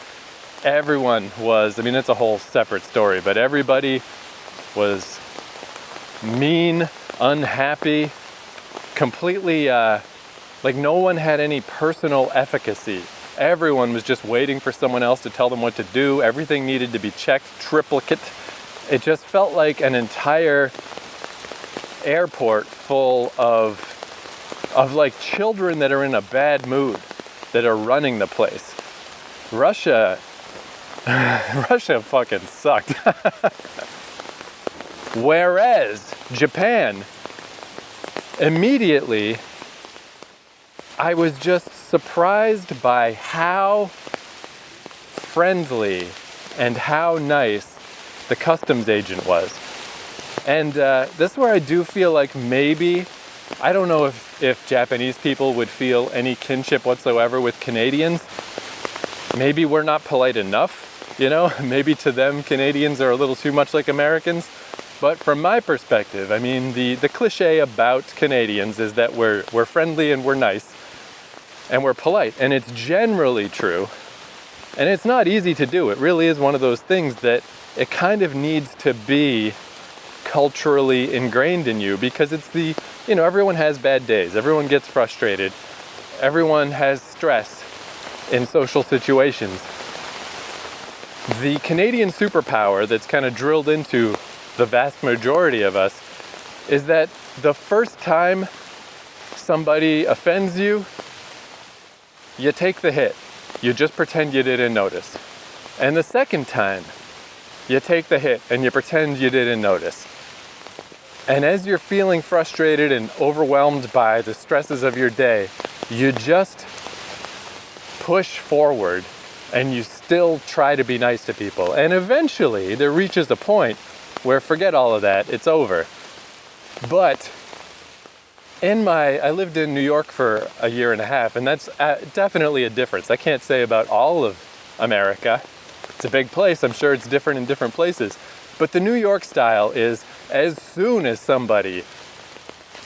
was, I mean, it's a whole separate story, but everybody was mean, unhappy, completely, like no one had any personal efficacy. Everyone was just waiting for someone else to tell them what to do. Everything needed to be checked, triplicate. It just felt like an entire airport full of like children that are in a bad mood, that are running the place. Russia fucking sucked. Whereas Japan, immediately, I was just surprised by how friendly and how nice the customs agent was. And this is where I do feel like maybe, I don't know if Japanese people would feel any kinship whatsoever with Canadians. Maybe we're not polite enough, you know? Maybe to them Canadians are a little too much like Americans. But from my perspective, I mean, the cliche about Canadians is that we're friendly and we're nice and we're polite. And it's generally true. And it's not easy to do. It really is one of those things that it kind of needs to be culturally ingrained in you, because it's everyone has bad days. Everyone gets frustrated. Everyone has stress in social situations. The Canadian superpower that's kind of drilled into the vast majority of us is that the first time somebody offends you, you take the hit. You just pretend you didn't notice. And the second time, you take the hit and you pretend you didn't notice. And as you're feeling frustrated and overwhelmed by the stresses of your day, you just push forward and you still try to be nice to people. And eventually there reaches a point where forget all of that, it's over. But I lived in New York for a year and a half, and that's definitely a difference. I can't say about all of America. It's a big place. I'm sure it's different in different places. But the New York style is, as soon as somebody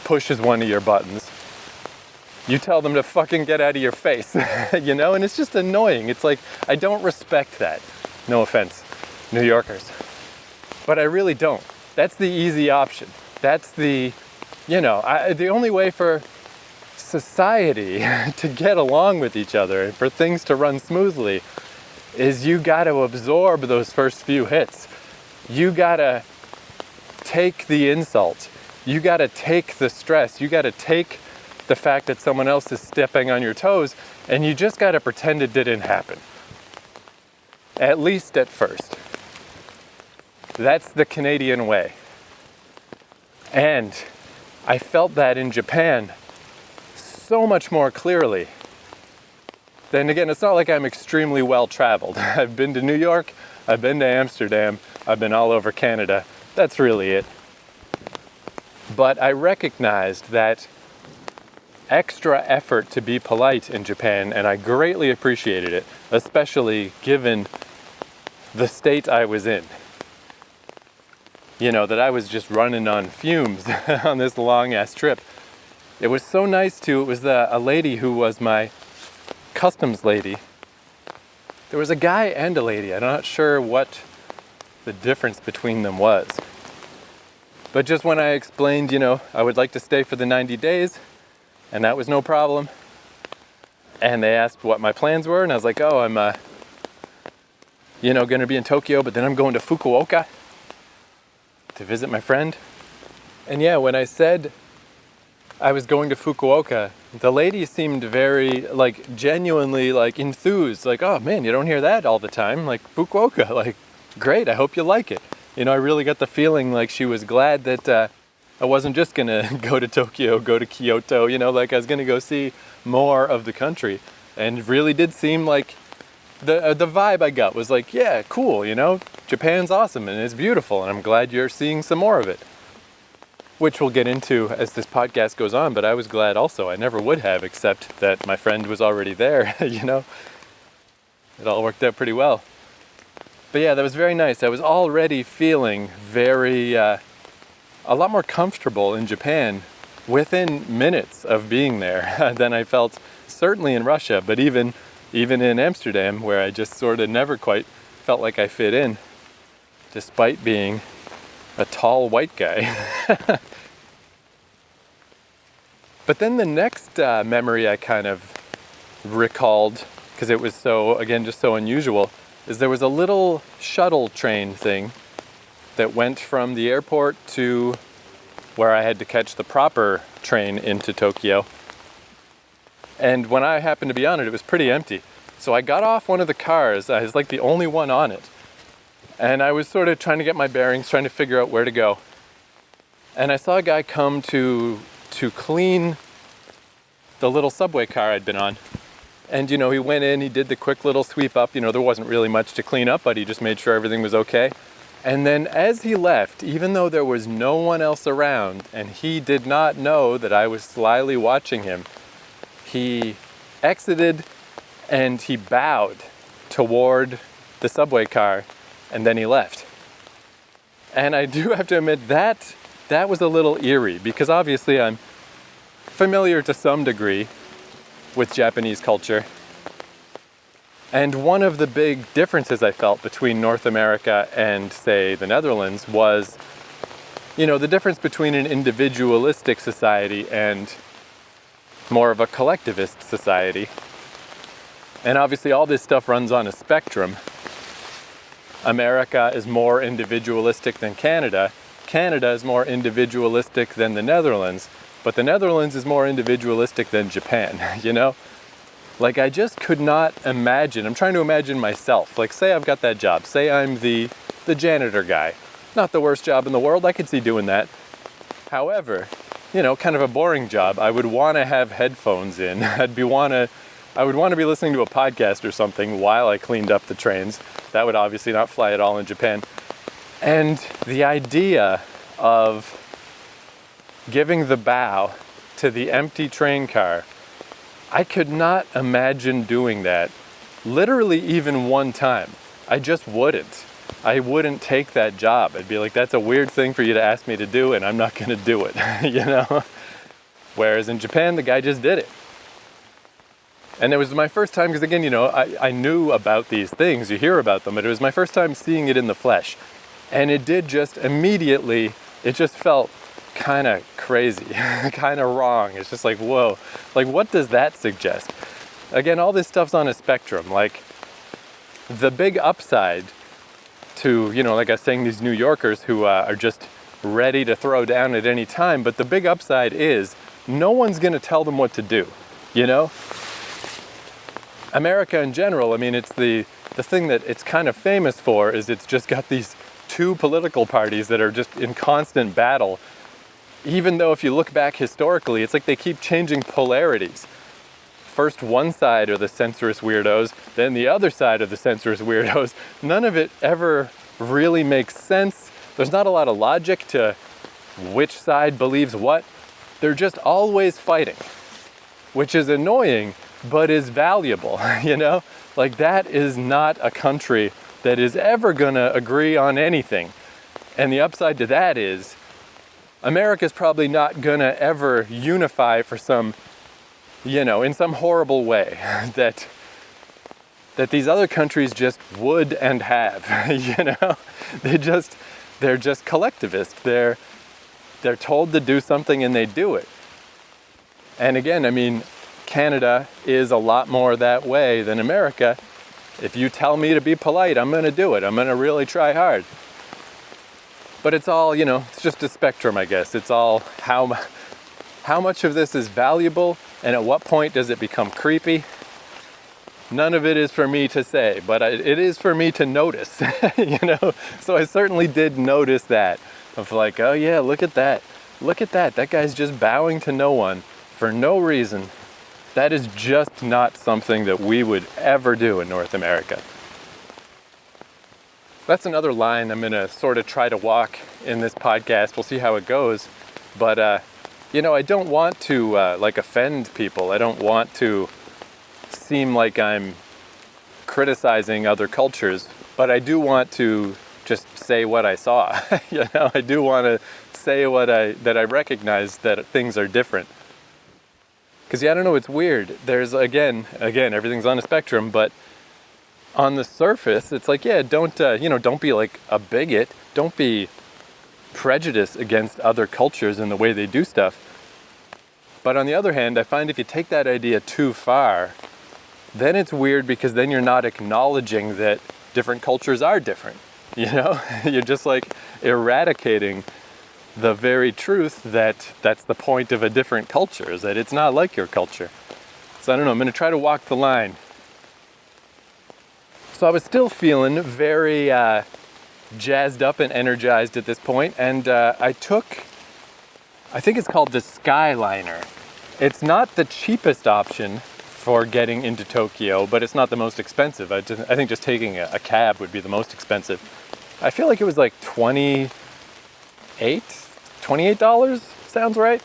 pushes one of your buttons, you tell them to fucking get out of your face, and it's just annoying. It's like, I don't respect that. No offense, New Yorkers. But I really don't. That's the easy option. That's the only way for society to get along with each other and for things to run smoothly is you got to absorb those first few hits. You got to take the insult. You got to take the stress. You got to take the fact that someone else is stepping on your toes, and you just got to pretend it didn't happen. At least at first. That's the Canadian way. And I felt that in Japan so much more clearly. Then again, it's not like I'm extremely well traveled. I've been to New York, I've been to Amsterdam, I've been all over Canada. That's really it. But I recognized that extra effort to be polite in Japan, and I greatly appreciated it, especially given the state I was in. That I was just running on fumes on this long-ass trip. It was so nice too. It was a lady who was my customs lady. There was a guy and a lady. I'm not sure what the difference between them was. But just when I explained, I would like to stay for the 90 days, and that was no problem. And they asked what my plans were, and I was like, I'm, going to be in Tokyo, but then I'm going to Fukuoka to visit my friend. And yeah, when I said I was going to Fukuoka, the lady seemed very, genuinely, enthused. Oh man, you don't hear that all the time. Fukuoka, great, I hope you like it. I really got the feeling like she was glad that I wasn't just gonna go to Tokyo, go to Kyoto, I was gonna go see more of the country. And it really did seem like the vibe I got was yeah, cool, Japan's awesome and it's beautiful, and I'm glad you're seeing some more of it. Which we'll get into as this podcast goes on, but I was glad also. I never would have, except that my friend was already there, It all worked out pretty well. But yeah, that was very nice. I was already feeling very, a lot more comfortable in Japan within minutes of being there than I felt certainly in Russia, but even in Amsterdam, where I just sort of never quite felt like I fit in, despite being a tall white guy. But then the next memory I kind of recalled, because it was just so unusual, is there was a little shuttle train thing that went from the airport to where I had to catch the proper train into Tokyo. And when I happened to be on it, it was pretty empty. So I got off one of the cars. I was the only one on it. And I was sort of trying to get my bearings, trying to figure out where to go. And I saw a guy come to clean the little subway car I'd been on. And, he went in, he did the quick little sweep up. There wasn't really much to clean up, but he just made sure everything was okay. And then as he left, even though there was no one else around, and he did not know that I was slyly watching him, he exited and he bowed toward the subway car, and then he left. And I do have to admit that was a little eerie, because obviously I'm familiar to some degree with Japanese culture. And one of the big differences I felt between North America and, say, the Netherlands was, the difference between an individualistic society and more of a collectivist society. And obviously all this stuff runs on a spectrum. America is more individualistic than Canada. Canada is more individualistic than the Netherlands. But the Netherlands is more individualistic than Japan, Like, I just could not imagine. I'm trying to imagine myself. Like, say I've got that job. Say I'm the janitor guy. Not the worst job in the world. I could see doing that. However, kind of a boring job. I would want to have headphones in. I would want to be listening to a podcast or something while I cleaned up the trains. That would obviously not fly at all in Japan. And the idea of giving the bow to the empty train car, I could not imagine doing that literally even one time. I just wouldn't. I wouldn't take that job. I'd be like, that's a weird thing for you to ask me to do, and I'm not going to do it, Whereas in Japan, the guy just did it. And it was my first time, because again, I knew about these things, you hear about them, but it was my first time seeing it in the flesh. And it did just immediately, it just felt kind of crazy, kind of wrong. It's just like, whoa, like what does that suggest? Again, all this stuff's on a spectrum. Like the big upside to, like I was saying, these New Yorkers who are just ready to throw down at any time, but the big upside is no one's going to tell them what to do, America in general, it's the thing that it's kind of famous for is it's just got these two political parties that are just in constant battle. Even though if you look back historically, it's like they keep changing polarities. First one side are the censorious weirdos, then the other side are the censorious weirdos. None of it ever really makes sense. There's not a lot of logic to which side believes what. They're just always fighting, which is annoying, but is valuable, Like that is not a country that is ever gonna agree on anything. And the upside to that is America's probably not gonna ever unify for some, in some horrible way that these other countries just would and have, They're just collectivist. They're told to do something and they do it. And again, Canada is a lot more that way than America. If you tell me to be polite, I'm gonna do it. I'm gonna really try hard. But it's all, it's just a spectrum, I guess. It's all how much of this is valuable and at what point does it become creepy. None of it is for me to say, but it is for me to notice, So I certainly did notice that of like, oh yeah, look at that. Look at that. That guy's just bowing to no one for no reason. That is just not something that we would ever do in North America. That's another line I'm going to sort of try to walk in this podcast. We'll see how it goes. But, I don't want to, offend people. I don't want to seem like I'm criticizing other cultures. But I do want to just say what I saw. I do want to say that I recognize that things are different. Because, I don't know, it's weird. There's, again, everything's on a spectrum, but on the surface, it's like, yeah, don't be like a bigot. Don't be prejudiced against other cultures and the way they do stuff. But on the other hand, I find if you take that idea too far, then it's weird because then you're not acknowledging that different cultures are different. You're just like eradicating the very truth that that's the point of a different culture, is that it's not like your culture. So I don't know, I'm going to try to walk the line. So I was still feeling very jazzed up and energized at this point, and I think it's called the Skyliner. It's not the cheapest option for getting into Tokyo, but it's not the most expensive. I think just taking a cab would be the most expensive. I feel like it was like $28 sounds right.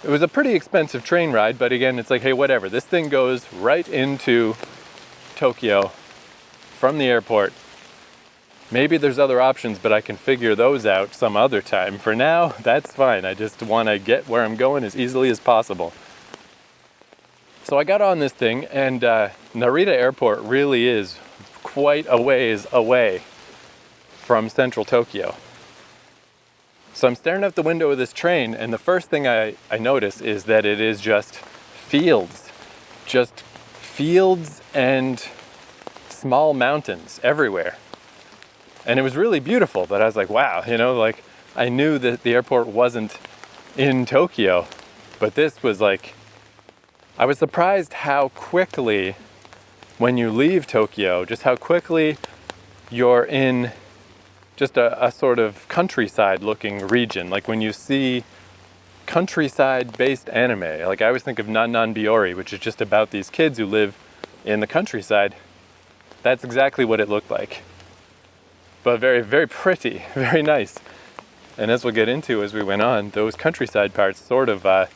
It was a pretty expensive train ride, but again, it's like, hey, whatever. This thing goes right into Tokyo from the airport. Maybe there's other options, but I can figure those out some other time. For now, that's fine. I just want to get where I'm going as easily as possible. So I got on this thing, and Narita Airport really is quite a ways away from central Tokyo. So I'm staring out the window of this train, and the first thing I notice is that it is just fields and small mountains everywhere. And it was really beautiful, but I was like, wow, like I knew that the airport wasn't in Tokyo, but this was like, I was surprised how quickly, when you leave Tokyo, just how quickly you're in just a sort of countryside looking region. Like when you see countryside based anime, like I always think of Nan Nan Biori, which is just about these kids who live in the countryside. That's exactly what it looked like. But very, very pretty, very nice. And as we'll get into as we went on, those countryside parts sort of, I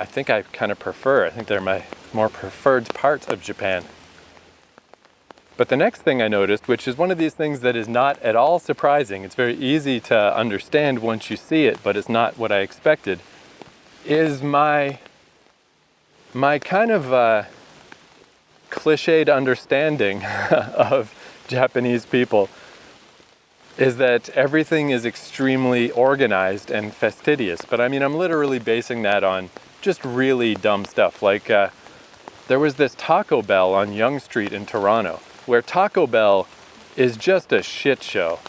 think I kind of prefer. I think they're my more preferred part of Japan. But the next thing I noticed, which is one of these things that is not at all surprising, it's very easy to understand once you see it, but it's not what I expected, is my kind of cliched understanding of Japanese people is that everything is extremely organized and fastidious. But I mean, I'm literally basing that on just really dumb stuff. Like there was this Taco Bell on Yonge Street in Toronto, where Taco Bell is just a shit show.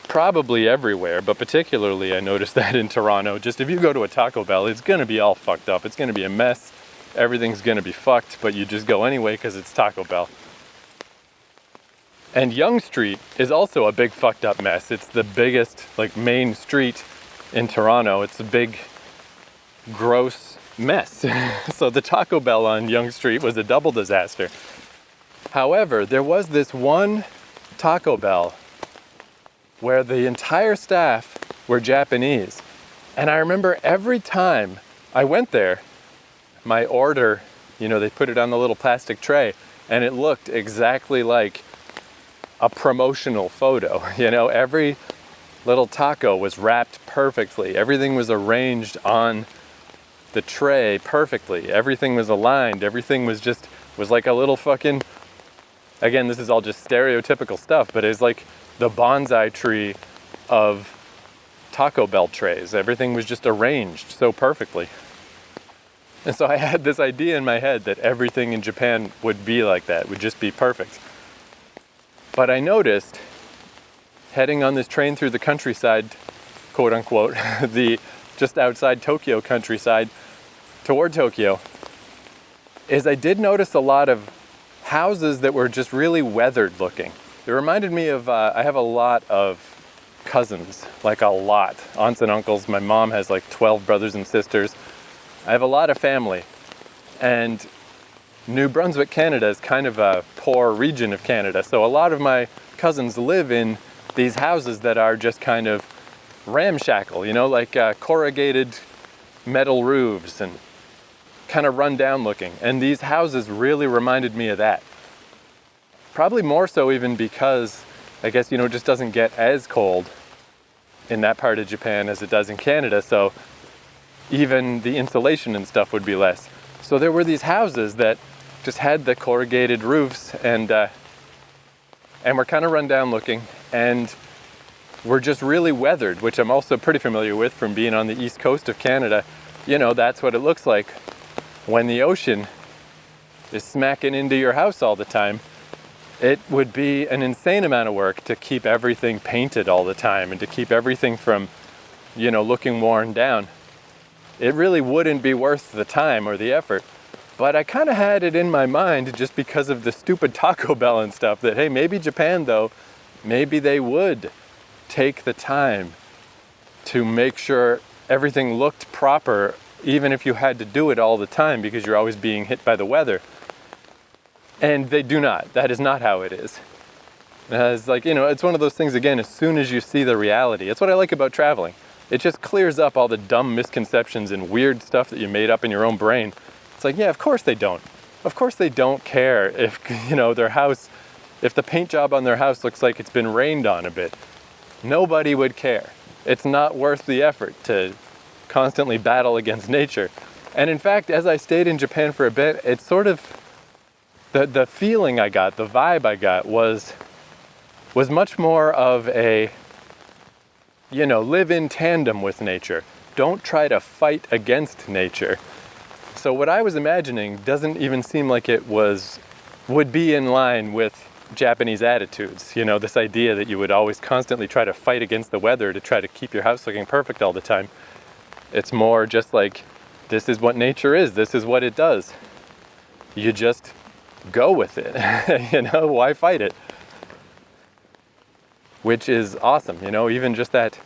Probably everywhere, but particularly I noticed that in Toronto. Just if you go to a Taco Bell, it's gonna be all fucked up. It's gonna be a mess. Everything's gonna be fucked, but you just go anyway because it's Taco Bell. And Yonge Street is also a big fucked up mess. It's the biggest, like, main street in Toronto. It's a big, gross mess. So the Taco Bell on Yonge Street was a double disaster. However, there was this one Taco Bell where the entire staff were Japanese. And I remember every time I went there, my order, they put it on the little plastic tray, and it looked exactly like a promotional photo. Every little taco was wrapped perfectly. Everything was arranged on the tray perfectly. Everything was aligned. Everything was like a little fucking, again, this is all just stereotypical stuff, but it's like the bonsai tree of Taco Bell trays. Everything was just arranged so perfectly. And so I had this idea in my head that everything in Japan would be like that, would just be perfect. But I noticed, heading on this train through the countryside, quote unquote, the just outside Tokyo countryside, toward Tokyo, is I did notice a lot of houses that were just really weathered looking. It reminded me of, I have a lot of cousins, like a lot, aunts and uncles. My mom has like 12 brothers and sisters. I have a lot of family. And New Brunswick, Canada is kind of a poor region of Canada. So a lot of my cousins live in these houses that are just kind of ramshackle, like corrugated metal roofs and kind of run down looking. And these houses really reminded me of that. Probably more so even because I guess, it just doesn't get as cold in that part of Japan as it does in Canada. So even the insulation and stuff would be less. So there were these houses that just had the corrugated roofs and were kind of run down looking and were just really weathered, which I'm also pretty familiar with from being on the east coast of Canada. That's what it looks like when the ocean is smacking into your house all the time. It would be an insane amount of work to keep everything painted all the time and to keep everything from, looking worn down. It really wouldn't be worth the time or the effort. But I kind of had it in my mind just because of the stupid Taco Bell and stuff that, hey, maybe Japan though, maybe they would take the time to make sure everything looked proper even if you had to do it all the time because you're always being hit by the weather. And they do not. That is not how it is. It's like, it's one of those things, again, as soon as you see the reality. That's what I like about traveling. It just clears up all the dumb misconceptions and weird stuff that you made up in your own brain. It's like, yeah, of course they don't. Of course they don't care if, their house, if the paint job on their house looks like it's been rained on a bit. Nobody would care. It's not worth the effort to constantly battle against nature. And in fact, as I stayed in Japan for a bit, it's sort of, the feeling I got, the vibe I got was much more of a, live in tandem with nature. Don't try to fight against nature. So what I was imagining doesn't even seem like it would be in line with Japanese attitudes. This idea that you would always constantly try to fight against the weather to try to keep your house looking perfect all the time. It's more just like, this is what nature is. This is what it does. You just go with it. Why fight it? Which is awesome, even just that.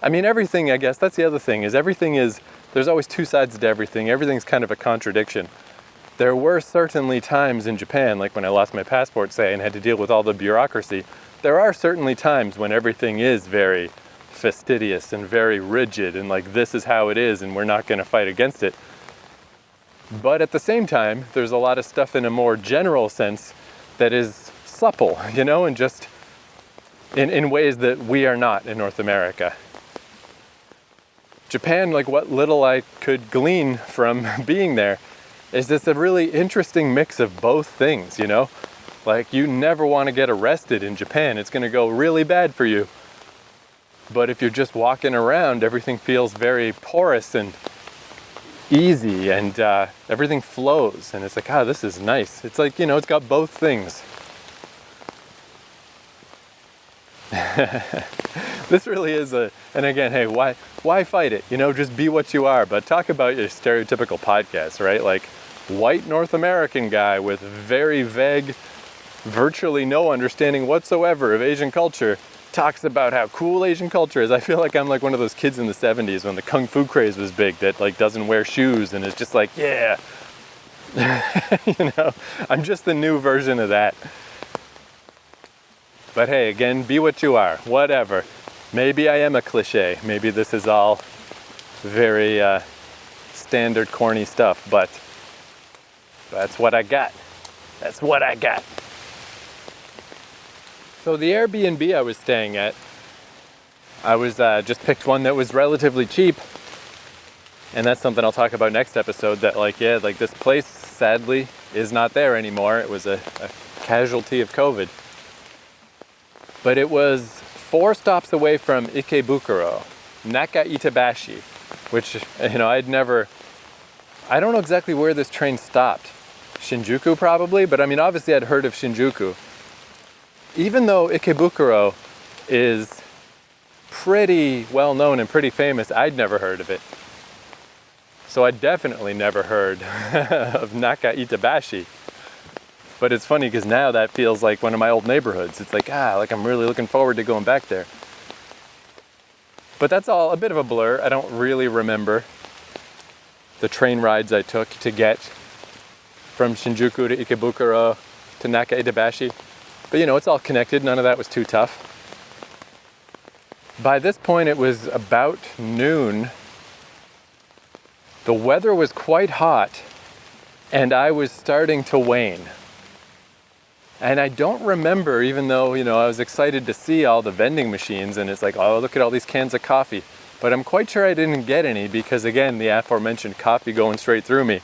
Everything, I guess, that's the other thing, is there's always two sides to everything. Everything's kind of a contradiction. There were certainly times in Japan, like when I lost my passport, say, and had to deal with all the bureaucracy, there are certainly times when everything is very fastidious and very rigid and like, this is how it is and we're not going to fight against it. But at the same time, there's a lot of stuff in a more general sense that is supple, and just in ways that we are not in North America. Japan, like what little I could glean from being there, is this a really interesting mix of both things, Like, you never want to get arrested in Japan. It's going to go really bad for you. But if you're just walking around, everything feels very porous and easy, and everything flows. And it's like, this is nice. It's like, it's got both things. This really is and again, hey, why fight it? Just be what you are. But talk about your stereotypical podcast, right? Like, white North American guy with very vague, virtually no understanding whatsoever of Asian culture talks about how cool Asian culture is. I feel like I'm like one of those kids in the 70s when the kung fu craze was big that like doesn't wear shoes and is just like, yeah. I'm just the new version of that. But hey, again, be what you are, whatever. Maybe I am a cliche. Maybe this is all very standard corny stuff, but that's what I got. That's what I got. So the Airbnb I was staying at, I was just picked one that was relatively cheap. And that's something I'll talk about next episode, that this place sadly is not there anymore. It was a casualty of COVID. But it was 4 stops away from Ikebukuro, Naka-Itabashi, which, I don't know exactly where this train stopped. Shinjuku probably, but obviously I'd heard of Shinjuku. Even though Ikebukuro is pretty well known and pretty famous, I'd never heard of it. So I definitely never heard of Naka-Itabashi. But it's funny because now that feels like one of my old neighborhoods. It's like I'm really looking forward to going back there. But that's all a bit of a blur. I don't really remember the train rides I took to get from Shinjuku to Ikebukuro to Naka-Itabashi. But it's all connected. None of that was too tough. By this point, it was about noon. The weather was quite hot, and I was starting to wane. And I don't remember, even though, I was excited to see all the vending machines, and it's like, oh, look at all these cans of coffee. But I'm quite sure I didn't get any because, again, the aforementioned coffee going straight through me.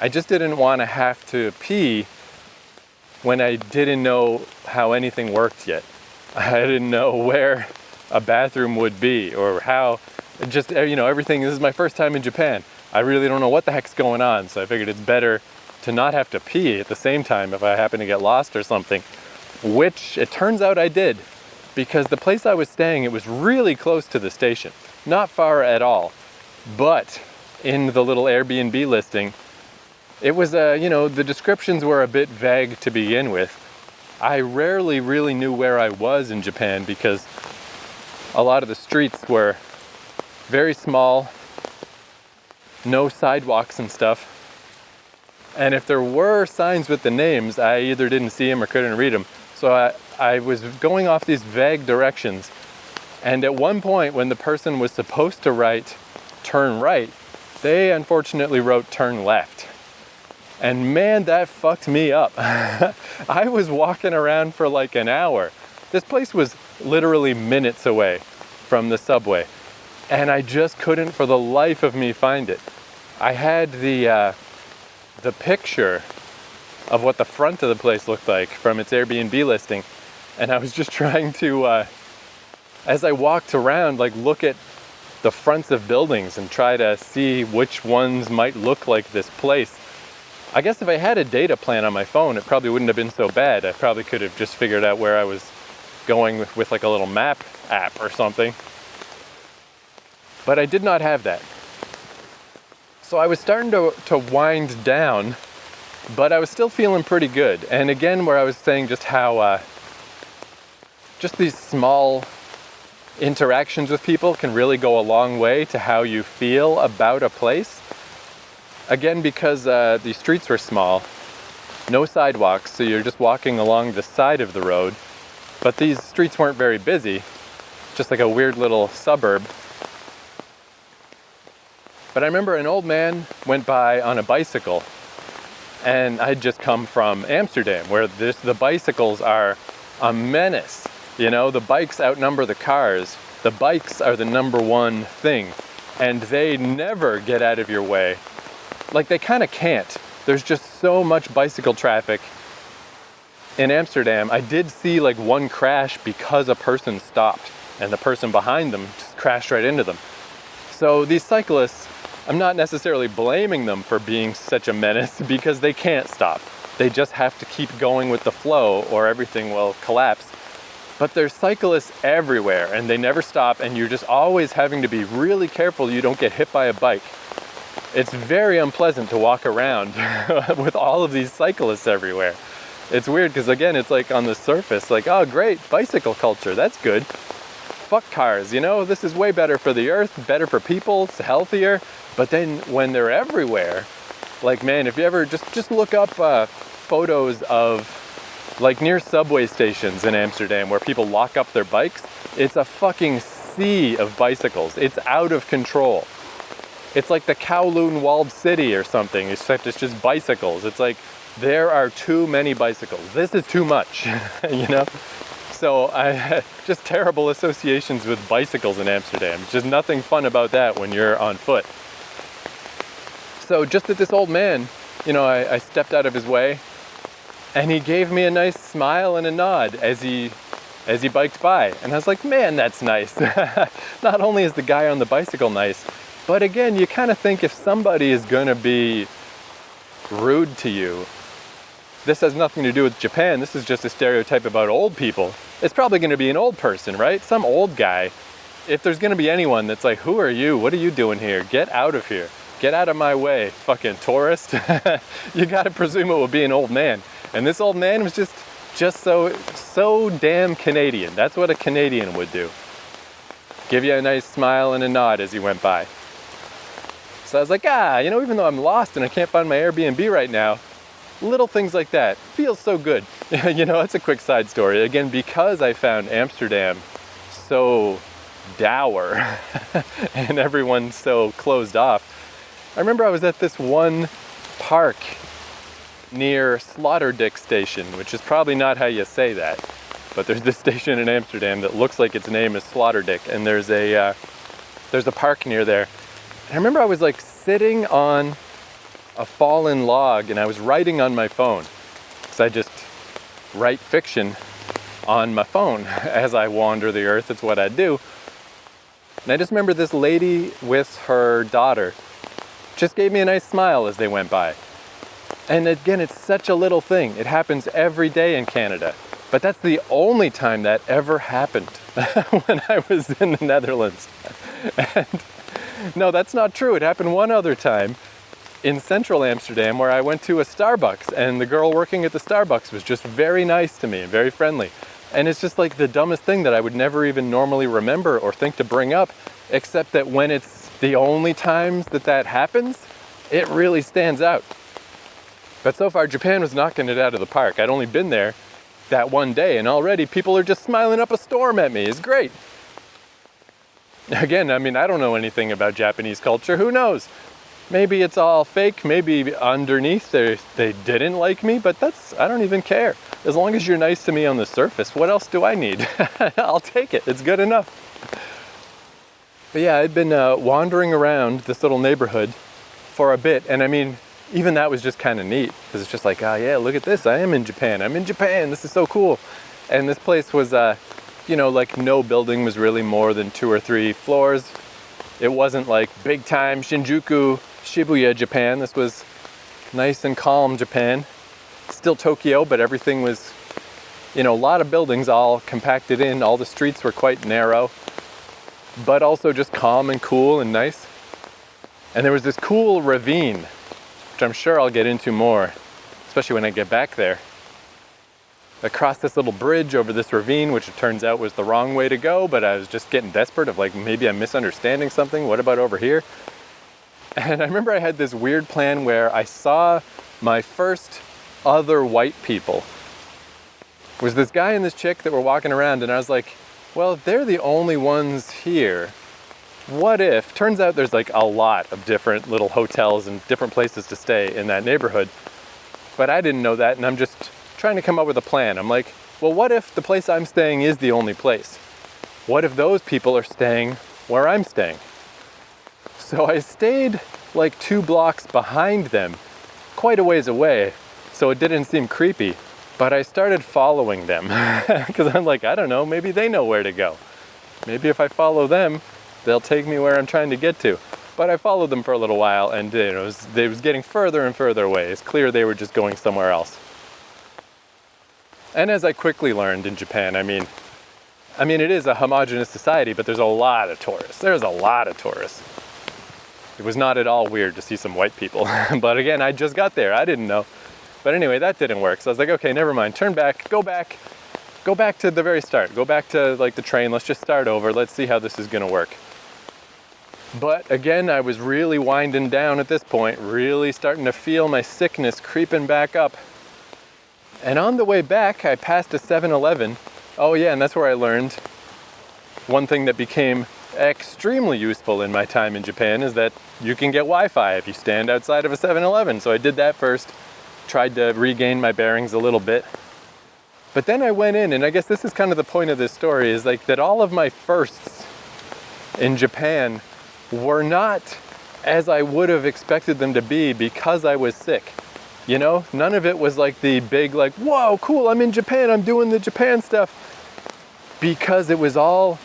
I just didn't want to have to pee when I didn't know how anything worked yet. I didn't know where a bathroom would be or how, everything. This is my first time in Japan. I really don't know what the heck's going on, so I figured it's better to not have to pee at the same time if I happen to get lost or something, which it turns out I did, because the place I was staying, it was really close to the station, not far at all, but in the little Airbnb listing, it was, the descriptions were a bit vague to begin with. I rarely really knew where I was in Japan because a lot of the streets were very small, no sidewalks and stuff. And if there were signs with the names, I either didn't see them or couldn't read them. So I was going off these vague directions. And at one point, when the person was supposed to write turn right, they unfortunately wrote turn left. And man, that fucked me up. I was walking around for like an hour. This place was literally minutes away from the subway. And I just couldn't for the life of me find it. I had the picture of what the front of the place looked like from its Airbnb listing. And I was just trying to, as I walked around, like look at the fronts of buildings and try to see which ones might look like this place. I guess if I had a data plan on my phone, it probably wouldn't have been so bad. I probably could have just figured out where I was going with like a little map app or something. But I did not have that. So I was starting to wind down, but I was still feeling pretty good. And again, where I was saying just how just these small interactions with people can really go a long way to how you feel about a place. Again, because the streets were small, no sidewalks, so you're just walking along the side of the road. But these streets weren't very busy, just like a weird little suburb. But I remember an old man went by on a bicycle, and I'd just come from Amsterdam, where the bicycles are a menace. You know, the bikes outnumber the cars. The bikes are the number one thing, and they never get out of your way. Like, they kind of can't. There's just so much bicycle traffic in Amsterdam. I did see like one crash because a person stopped, and the person behind them just crashed right into them. So these cyclists, I'm not necessarily blaming them for being such a menace because they can't stop. They just have to keep going with the flow or everything will collapse. But there's cyclists everywhere and they never stop, and you're just always having to be really careful you don't get hit by a bike. It's very unpleasant to walk around with all of these cyclists everywhere. It's weird because, again, it's like on the surface, like, oh great, bicycle culture, that's good. Fuck cars, you know, this is way better for the earth, better for people, it's healthier. But then when they're everywhere, like, man, if you ever just look up photos of like near subway stations in Amsterdam where people lock up their bikes, it's a fucking sea of bicycles. It's out of control. It's like the Kowloon walled city or something, except it's just bicycles. It's like, there are too many bicycles. This is too much, you know? So I had just terrible associations with bicycles in Amsterdam. Just nothing fun about that when you're on foot. So just that this old man, you know, I stepped out of his way, and he gave me a nice smile and a nod as he biked by. And I was like, man, that's nice. Not only is the guy on the bicycle nice, but again, you kind of think if somebody is going to be rude to you, this has nothing to do with Japan. This is just a stereotype about old people. It's probably going to be an old person, right? Some old guy. If there's going to be anyone that's like, who are you? What are you doing here? Get out of here. Get out of my way, fucking tourist. You got to presume it would be an old man. And this old man was just so damn Canadian. That's what a Canadian would do. Give you a nice smile and a nod as he went by. So I was like, you know, even though I'm lost and I can't find my Airbnb right now, little things like that feels so good. You know, it's a quick side story. Again, because I found Amsterdam so dour and everyone's so closed off. I remember I was at this one park near Sloterdijk station, which is probably not how you say that, but there's this station in Amsterdam that looks like its name is Sloterdijk, and there's a park near there. And I remember I was like sitting on a fallen log and I was writing on my phone, because I just write fiction on my phone as I wander the earth. It's what I do. And I just remember this lady with her daughter just gave me a nice smile as they went by. And again, it's such a little thing. It happens every day in Canada. But that's the only time that ever happened when I was in the Netherlands. And no, that's not true. It happened one other time in central Amsterdam where I went to a Starbucks, and the girl working at the Starbucks was just very nice to me and very friendly. And it's just like the dumbest thing that I would never even normally remember or think to bring up, except that when it's the only times that happens, it really stands out. But so far, Japan was knocking it out of the park. I'd only been there that one day, and already people are just smiling up a storm at me. It's great. Again, I mean, I don't know anything about Japanese culture. Who knows? Maybe it's all fake. Maybe underneath they didn't like me, but I don't even care. As long as you're nice to me on the surface, what else do I need? I'll take it. It's good enough. But yeah, I'd been wandering around this little neighborhood for a bit, and I mean, even that was just kind of neat, because it's just like, oh yeah, look at this, I am in Japan, this is so cool. And this place was, like no building was really more than 2 or 3 floors. It wasn't like big time Shinjuku, Shibuya, Japan. This was nice and calm Japan. Still Tokyo, but everything was, a lot of buildings all compacted in. All the streets were quite narrow, but also just calm and cool and nice. And there was this cool ravine, which I'm sure I'll get into more, especially when I get back there. I crossed this little bridge over this ravine, which it turns out was the wrong way to go, but I was just getting desperate of like, maybe I'm misunderstanding something. What about over here? And I remember I had this weird plan where I saw my first other white people. It was this guy and this chick that were walking around, and I was like, well, if they're the only ones here, what if, turns out there's like a lot of different little hotels and different places to stay in that neighborhood. But I didn't know that, and I'm just trying to come up with a plan. I'm like, well, what if the place I'm staying is the only place? What if those people are staying where I'm staying? So I stayed like 2 blocks behind them, quite a ways away, so it didn't seem creepy. But I started following them, because I'm like, I don't know, maybe they know where to go. Maybe if I follow them, they'll take me where I'm trying to get to. But I followed them for a little while, and it was getting further and further away. It's clear they were just going somewhere else. And as I quickly learned in Japan, I mean, it is a homogenous society, but there's a lot of tourists. There's a lot of tourists. It was not at all weird to see some white people. But again, I just got there. I didn't know. But anyway, that didn't work. So I was like, okay, never mind. Turn back, go back to the very start. Go back to like the train. Let's just start over. Let's see how this is going to work. But again, I was really winding down at this point, really starting to feel my sickness creeping back up. And on the way back, I passed a 7-Eleven. Oh yeah, and that's where I learned one thing that became extremely useful in my time in Japan is that you can get Wi-Fi if you stand outside of a 7-Eleven. So I did that first, tried to regain my bearings a little bit. But then I went in, and I guess this is kind of the point of this story, is like that all of my firsts in Japan were not as I would have expected them to be because I was sick. None of it was like the big, like, whoa, cool, I'm in Japan, I'm doing the Japan stuff. Because it was all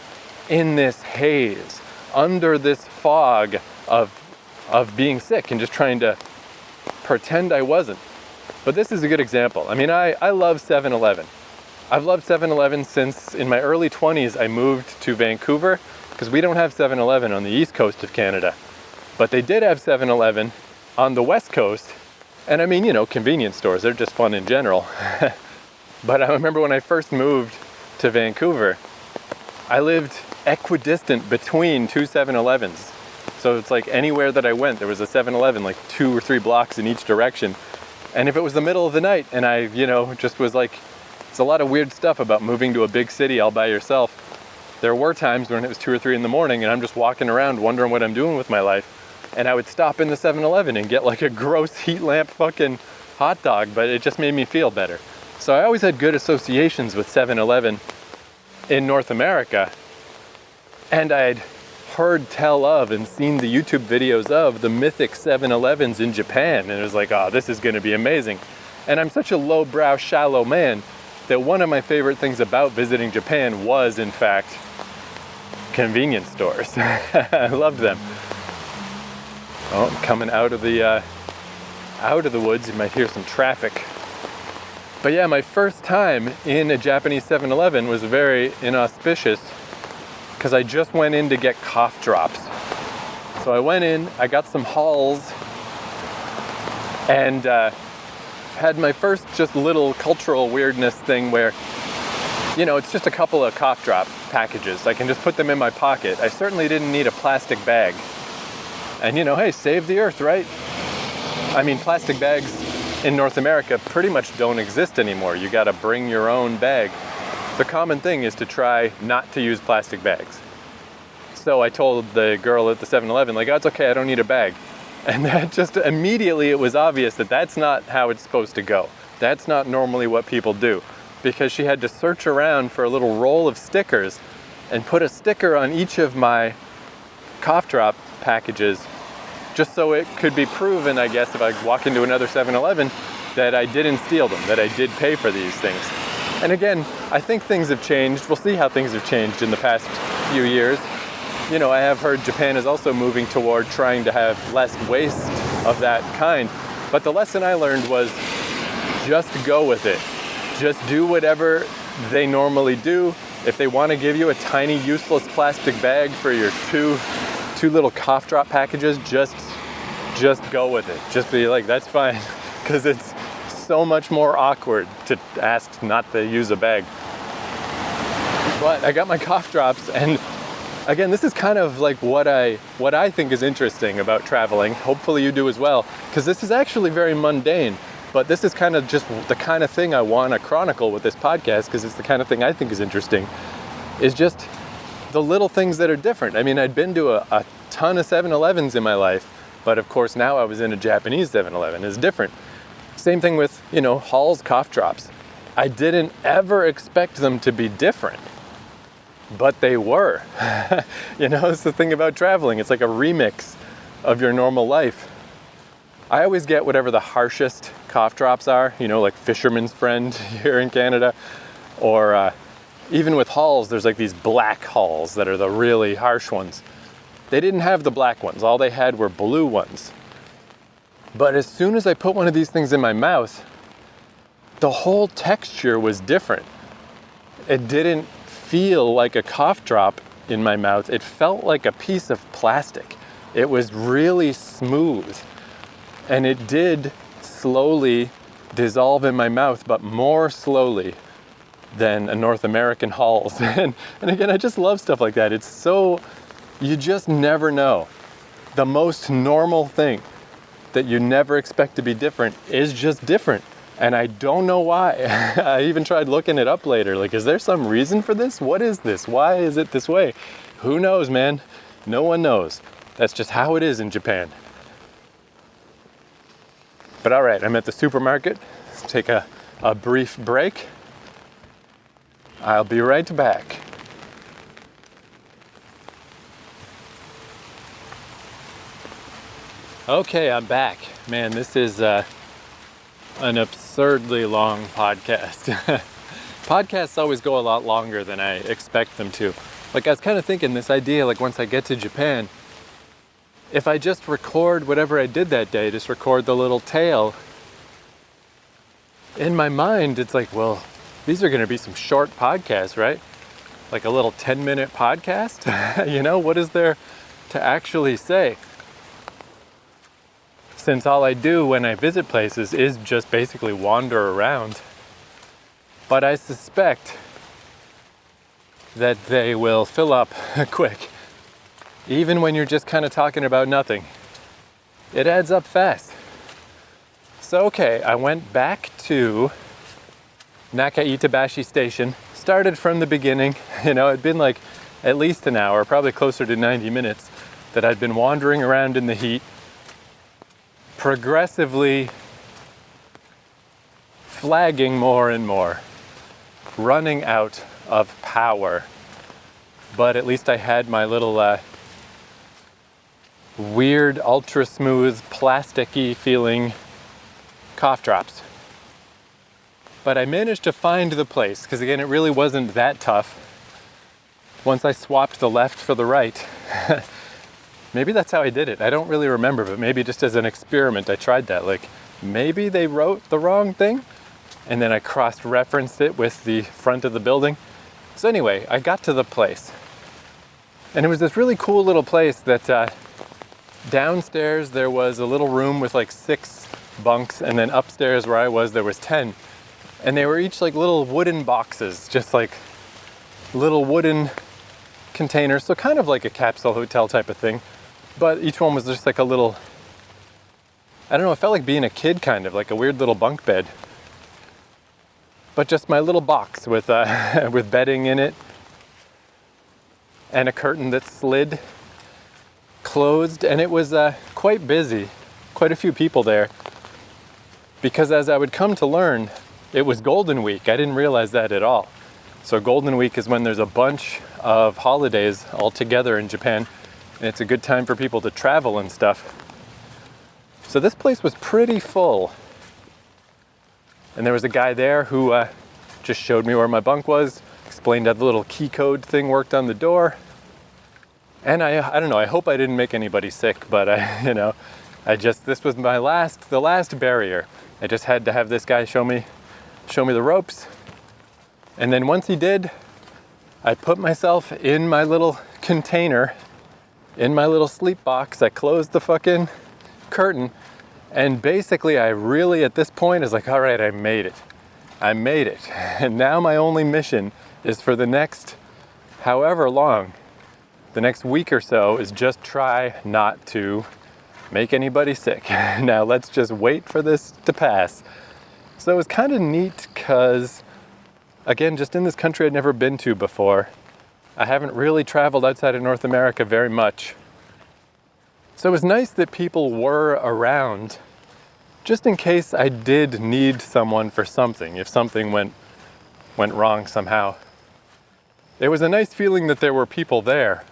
in this haze, under this fog of being sick and just trying to pretend I wasn't. But this is a good example. I mean, I love 7-Eleven. I've loved 7-Eleven since in my early 20s I moved to Vancouver, because we don't have 7-Eleven on the east coast of Canada. But they did have 7-Eleven on the west coast. And I mean, convenience stores, they're just fun in general. But I remember when I first moved to Vancouver, I lived equidistant between 2 7-Elevens. So it's like anywhere that I went, there was a 7-Eleven like 2 or 3 blocks in each direction. And if it was the middle of the night and I, just was like, it's a lot of weird stuff about moving to a big city all by yourself. There were times when it was 2 or 3 in the morning and I'm just walking around wondering what I'm doing with my life. And I would stop in the 7-Eleven and get like a gross heat lamp fucking hot dog, but it just made me feel better. So I always had good associations with 7-Eleven in North America. And I'd heard tell of and seen the YouTube videos of the mythic 7-Elevens in Japan. And it was like, oh, this is going to be amazing. And I'm such a lowbrow, shallow man that one of my favorite things about visiting Japan was, in fact, convenience stores. I loved them. Oh, I'm coming out of the woods. You might hear some traffic. But yeah, my first time in a Japanese 7-Eleven was very inauspicious because I just went in to get cough drops. So I went in, I got some Halls, and had my first just little cultural weirdness thing where, it's just a couple of cough drop packages. I can just put them in my pocket. I certainly didn't need a plastic bag. And hey, save the earth, right? I mean, plastic bags in North America pretty much don't exist anymore. You gotta bring your own bag. The common thing is to try not to use plastic bags. So I told the girl at the 7-Eleven, like, oh, it's okay, I don't need a bag. And that just immediately, it was obvious that that's not how it's supposed to go. That's not normally what people do. Because she had to search around for a little roll of stickers and put a sticker on each of my cough drop packages, just so it could be proven, I guess, if I walk into another 7-Eleven, that I didn't steal them, that I did pay for these things. And again, I think things have changed. We'll see how things have changed in the past few years. I have heard Japan is also moving toward trying to have less waste of that kind. But the lesson I learned was just go with it. Just do whatever they normally do. If they want to give you a tiny useless plastic bag for your two little cough drop packages, just go with it. Just be like, that's fine, because it's so much more awkward to ask not to use a bag. But I got my cough drops, and again, this is kind of like what I think is interesting about traveling. Hopefully you do as well, because this is actually very mundane, but this is kind of just the kind of thing I want to chronicle with this podcast, because it's the kind of thing I think is interesting, is just the little things that are different. I mean, I'd been to a ton of 7-Elevens in my life, but of course now I was in a Japanese 7-Eleven. It's different. Same thing with, Hall's cough drops. I didn't ever expect them to be different, but they were. It's the thing about traveling. It's like a remix of your normal life. I always get whatever the harshest cough drops are, like Fisherman's Friend here in Canada, or even with Halls, there's like these black Halls that are the really harsh ones. They didn't have the black ones. All they had were blue ones. But as soon as I put one of these things in my mouth, the whole texture was different. It didn't feel like a cough drop in my mouth. It felt like a piece of plastic. It was really smooth. And it did slowly dissolve in my mouth, but more slowly than a North American Halls. And again, I just love stuff like that. It's so, you just never know. The most normal thing that you never expect to be different is just different. And I don't know why. I even tried looking it up later. Like, is there some reason for this? What is this? Why is it this way? Who knows, man? No one knows. That's just how it is in Japan. But all right, I'm at the supermarket. Let's take a brief break. I'll be right back. Okay, I'm back. Man, this is an absurdly long podcast. Podcasts always go a lot longer than I expect them to. Like, I was kind of thinking this idea, like once I get to Japan, if I just record whatever I did that day, just record the little tale, in my mind, it's like, well, these are going to be some short podcasts, right? Like a little 10-minute podcast? What is there to actually say? Since all I do when I visit places is just basically wander around. But I suspect that they will fill up quick. Even when you're just kind of talking about nothing. It adds up fast. So, okay, I went back to Nakaitabashi Station. Started from the beginning. It'd been like at least an hour, probably closer to 90 minutes, that I'd been wandering around in the heat, progressively flagging more and more, running out of power. But at least I had my little weird, ultra smooth, plasticky feeling cough drops. But I managed to find the place, because again, it really wasn't that tough. Once I swapped the left for the right. Maybe that's how I did it. I don't really remember, but maybe just as an experiment, I tried that. Like, maybe they wrote the wrong thing, and then I cross-referenced it with the front of the building. So anyway, I got to the place. And it was this really cool little place that downstairs there was a little room with like 6 bunks, and then upstairs where I was, there was 10. And they were each like little wooden boxes, just like little wooden containers, so kind of like a capsule hotel type of thing. But each one was just like a little, I don't know, it felt like being a kid kind of, like a weird little bunk bed. But just my little box with with bedding in it and a curtain that slid closed, and it was quite busy, quite a few people there, because as I would come to learn, it was Golden Week. I didn't realize that at all. So Golden Week is when there's a bunch of holidays all together in Japan, and it's a good time for people to travel and stuff. So this place was pretty full. And there was a guy there who just showed me where my bunk was, explained how the little key code thing worked on the door. And I don't know, I hope I didn't make anybody sick, but this was the last barrier. I just had to have this guy show me the ropes. And then once he did, I put myself in my little container, in my little sleep box. I closed the fucking curtain. And basically, I really, at this point, is like, all right, I made it. And now my only mission is for the next, however long, the next week or so, is just try not to make anybody sick. Now let's just wait for this to pass. So it was kind of neat because, again, just in this country I'd never been to before. I haven't really traveled outside of North America very much. So it was nice that people were around just in case I did need someone for something, if something went wrong somehow. It was a nice feeling that there were people there,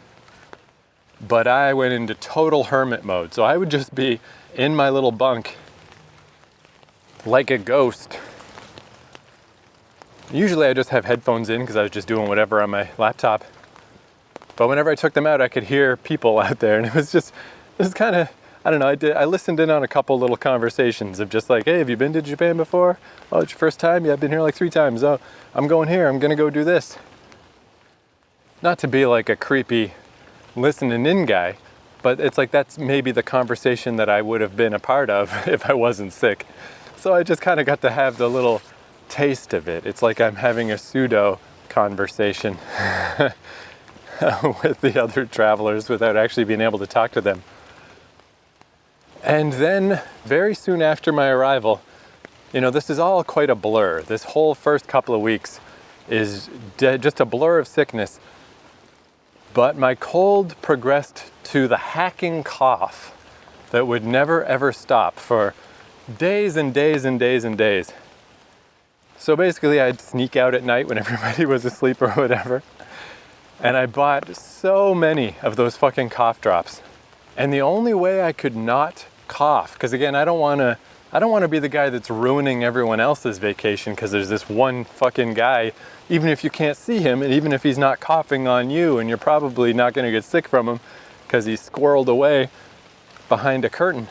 but I went into total hermit mode. So I would just be in my little bunk like a ghost. Usually I just have headphones in because I was just doing whatever on my laptop. But whenever I took them out, I could hear people out there, and it was kind of, I don't know, I listened in on a couple little conversations of just like, hey, have you been to Japan before? Oh, it's your first time? Yeah, I've been here like 3 times. Oh, I'm going here. I'm going to go do this. Not to be like a creepy listening in guy, but it's like that's maybe the conversation that I would have been a part of if I wasn't sick. So I just kind of got to have the little taste of it. It's like I'm having a pseudo conversation with the other travelers without actually being able to talk to them. And then, very soon after my arrival, this is all quite a blur. This whole first couple of weeks is just a blur of sickness. But my cold progressed to the hacking cough that would never ever stop for days and days and days and days. So basically, I'd sneak out at night when everybody was asleep or whatever. And I bought so many of those fucking cough drops. And the only way I could not cough, because again, I don't want to be the guy that's ruining everyone else's vacation because there's this one fucking guy, even if you can't see him and even if he's not coughing on you, and you're probably not going to get sick from him because he's squirreled away behind a curtain.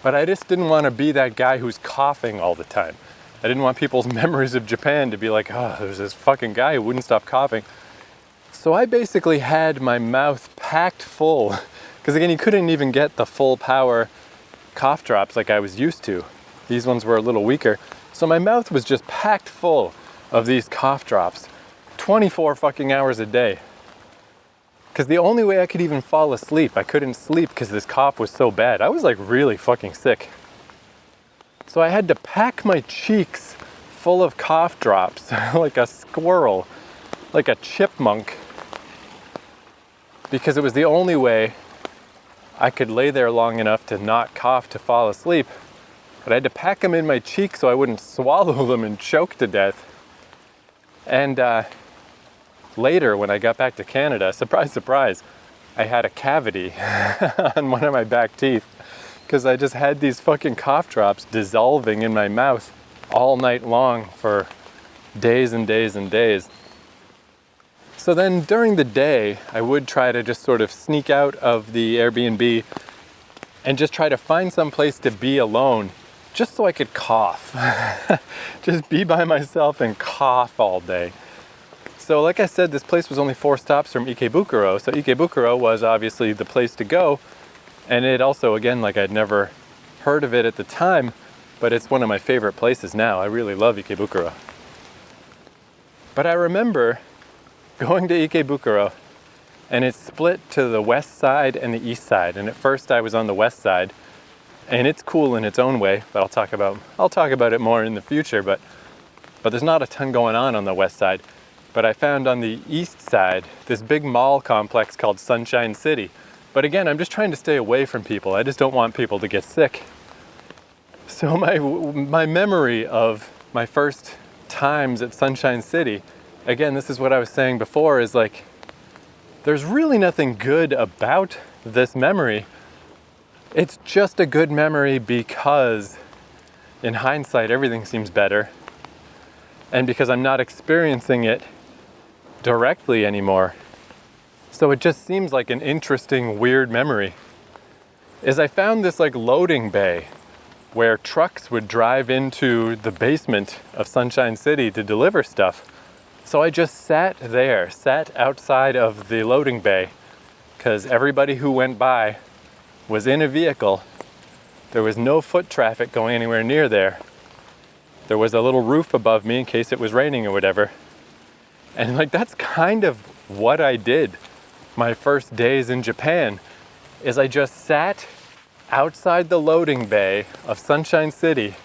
But I just didn't want to be that guy who's coughing all the time. I didn't want people's memories of Japan to be like, oh, there's this fucking guy who wouldn't stop coughing. So I basically had my mouth packed full, because again, you couldn't even get the full power cough drops like I was used to. These ones were a little weaker. So my mouth was just packed full of these cough drops, 24 fucking hours a day. Because the only way I could even fall asleep, I couldn't sleep because this cough was so bad. I was like really fucking sick. So I had to pack my cheeks full of cough drops like a squirrel, like a chipmunk, because it was the only way I could lay there long enough to not cough to fall asleep. But I had to pack them in my cheek so I wouldn't swallow them and choke to death. And later, when I got back to Canada, surprise, surprise, I had a cavity on one of my back teeth because I just had these fucking cough drops dissolving in my mouth all night long for days and days and days. So then during the day, I would try to just sort of sneak out of the Airbnb and just try to find some place to be alone just so I could cough. Just be by myself and cough all day. So like I said, this place was only 4 stops from Ikebukuro. So Ikebukuro was obviously the place to go. And it also, again, like I'd never heard of it at the time, but it's one of my favorite places now. I really love Ikebukuro. But I remember going to Ikebukuro and it's split to the west side and the east side. And at first I was on the west side, and it's cool in its own way, but I'll talk about it more in the future, but there's not a ton going on the west side. But I found on the east side this big mall complex called Sunshine City. But again, I'm just trying to stay away from people. I just don't want people to get sick. So my memory of my first times at Sunshine City, again, this is what I was saying before, is like, there's really nothing good about this memory. It's just a good memory because in hindsight, everything seems better. And because I'm not experiencing it directly anymore. So it just seems like an interesting, weird memory. Is I found this like loading bay where trucks would drive into the basement of Sunshine City to deliver stuff. So I just sat outside of the loading bay, because everybody who went by was in a vehicle. There was no foot traffic going anywhere near there. There was a little roof above me in case it was raining or whatever. And like, that's kind of what I did my first days in Japan, is I just sat outside the loading bay of Sunshine City,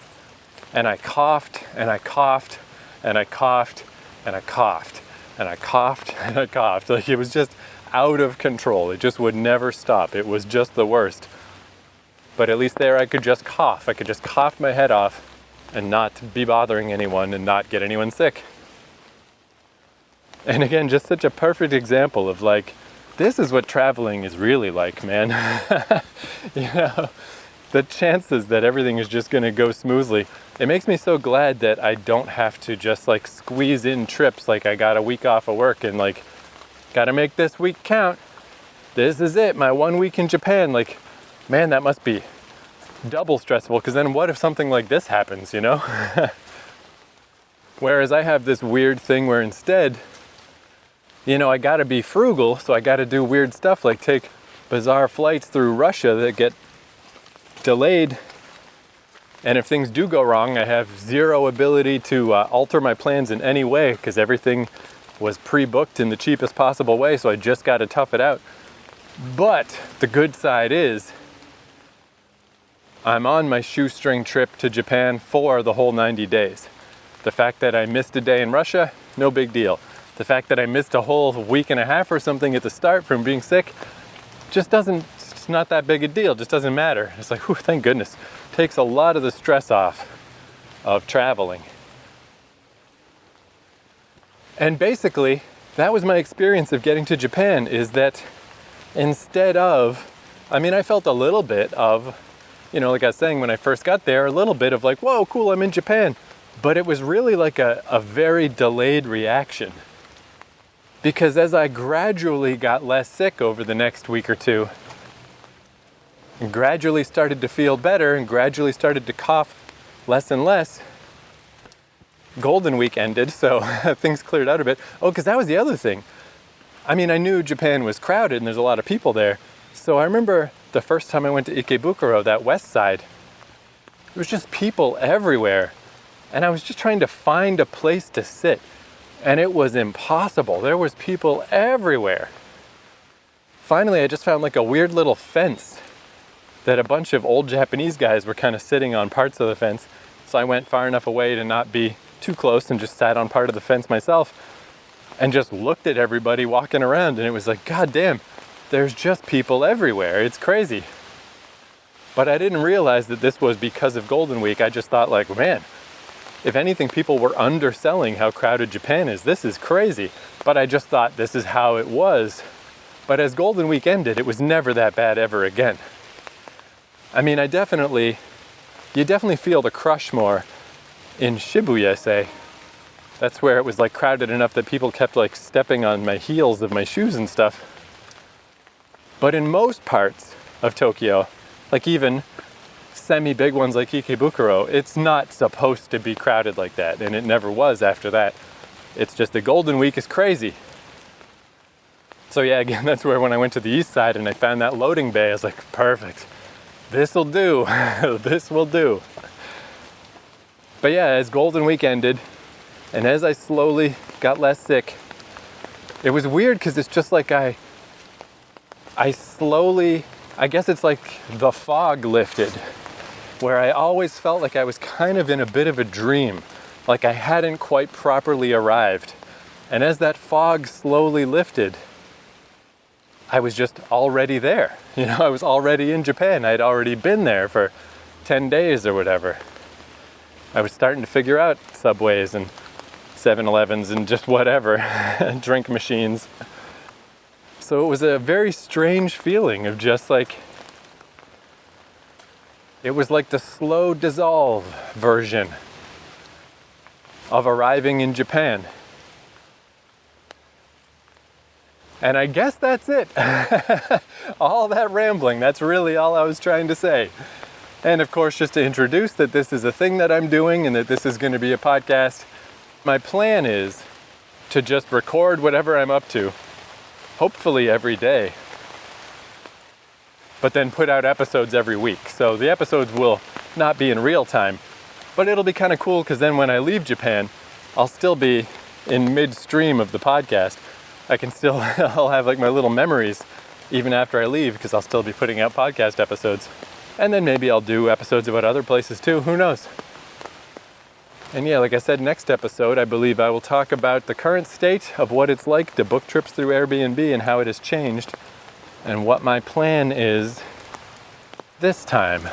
and I coughed and I coughed and I coughed and I coughed and I coughed and I coughed. Like, it was just out of control. It just would never stop. It was just the worst. But at least there I could just cough. I could just cough my head off and not be bothering anyone and not get anyone sick. And again, just such a perfect example of like, this is what traveling is really like, man. You know, the chances that everything is just going to go smoothly. It makes me so glad that I don't have to just like squeeze in trips. Like, I got a week off of work and like, got to make this week count. This is it, my 1 week in Japan. Like, man, that must be double stressful, because then what if something like this happens, you know? Whereas I have this weird thing where instead, you know, I gotta be frugal, so I gotta do weird stuff like take bizarre flights through Russia that get delayed. And if things do go wrong, I have zero ability to alter my plans in any way, because everything was pre-booked in the cheapest possible way, so I just gotta tough it out. But the good side is, I'm on my shoestring trip to Japan for the whole 90 days. The fact that I missed a day in Russia, no big deal. The fact that I missed a whole week and a half or something at the start from being sick, it's not that big a deal, it just doesn't matter. It's like, whew, thank goodness. Takes a lot of the stress off of traveling. And basically, that was my experience of getting to Japan, is that instead of, I felt a little bit of, you know, like I was saying when I first got there, a little bit of like, whoa, cool, I'm in Japan. But it was really like a very delayed reaction. Because as I gradually got less sick over the next week or two, and gradually started to feel better and gradually started to cough less and less, Golden Week ended, so things cleared out a bit. Oh, because that was the other thing. I knew Japan was crowded and there's a lot of people there. So I remember the first time I went to Ikebukuro, that west side, there was just people everywhere. And I was just trying to find a place to sit. And it was impossible. There was people everywhere. Finally, I just found like a weird little fence that a bunch of old Japanese guys were kind of sitting on parts of the fence. So I went far enough away to not be too close and just sat on part of the fence myself and just looked at everybody walking around. And it was like, God damn, there's just people everywhere. It's crazy. But I didn't realize that this was because of Golden Week. I just thought like, man, if anything, people were underselling how crowded Japan is. This is crazy. But I just thought this is how it was. But as Golden Week ended, it was never that bad ever again. You definitely feel the crush more in Shibuya, say. That's where it was like crowded enough that people kept like stepping on my heels of my shoes and stuff. But in most parts of Tokyo, like even semi-big ones like Ikebukuro, it's not supposed to be crowded like that, and it never was after that. It's just the Golden Week is crazy. So yeah, again, that's where when I went to the east side and I found that loading bay, I was like, perfect. This'll do. This will do. But yeah, as Golden Week ended, and as I slowly got less sick, it was weird because it's just like I I guess it's like the fog lifted, where I always felt like I was kind of in a bit of a dream, like I hadn't quite properly arrived. And as that fog slowly lifted, I was just already there. I was already in Japan. I'd already been there for 10 days or whatever. I was starting to figure out subways and 7-Elevens and just whatever, drink machines. So it was a very strange feeling of just like, it was like the slow dissolve version of arriving in Japan. And I guess that's it. All that rambling, that's really all I was trying to say. And of course, just to introduce that this is a thing that I'm doing and that this is going to be a podcast, my plan is to just record whatever I'm up to, hopefully every day, but then put out episodes every week. So the episodes will not be in real time, but it'll be kind of cool because then when I leave Japan, I'll still be in midstream of the podcast. I'll have like my little memories even after I leave because I'll still be putting out podcast episodes. And then maybe I'll do episodes about other places too, who knows? And yeah, like I said, next episode, I believe I will talk about the current state of what it's like to book trips through Airbnb and how it has changed and what my plan is this time.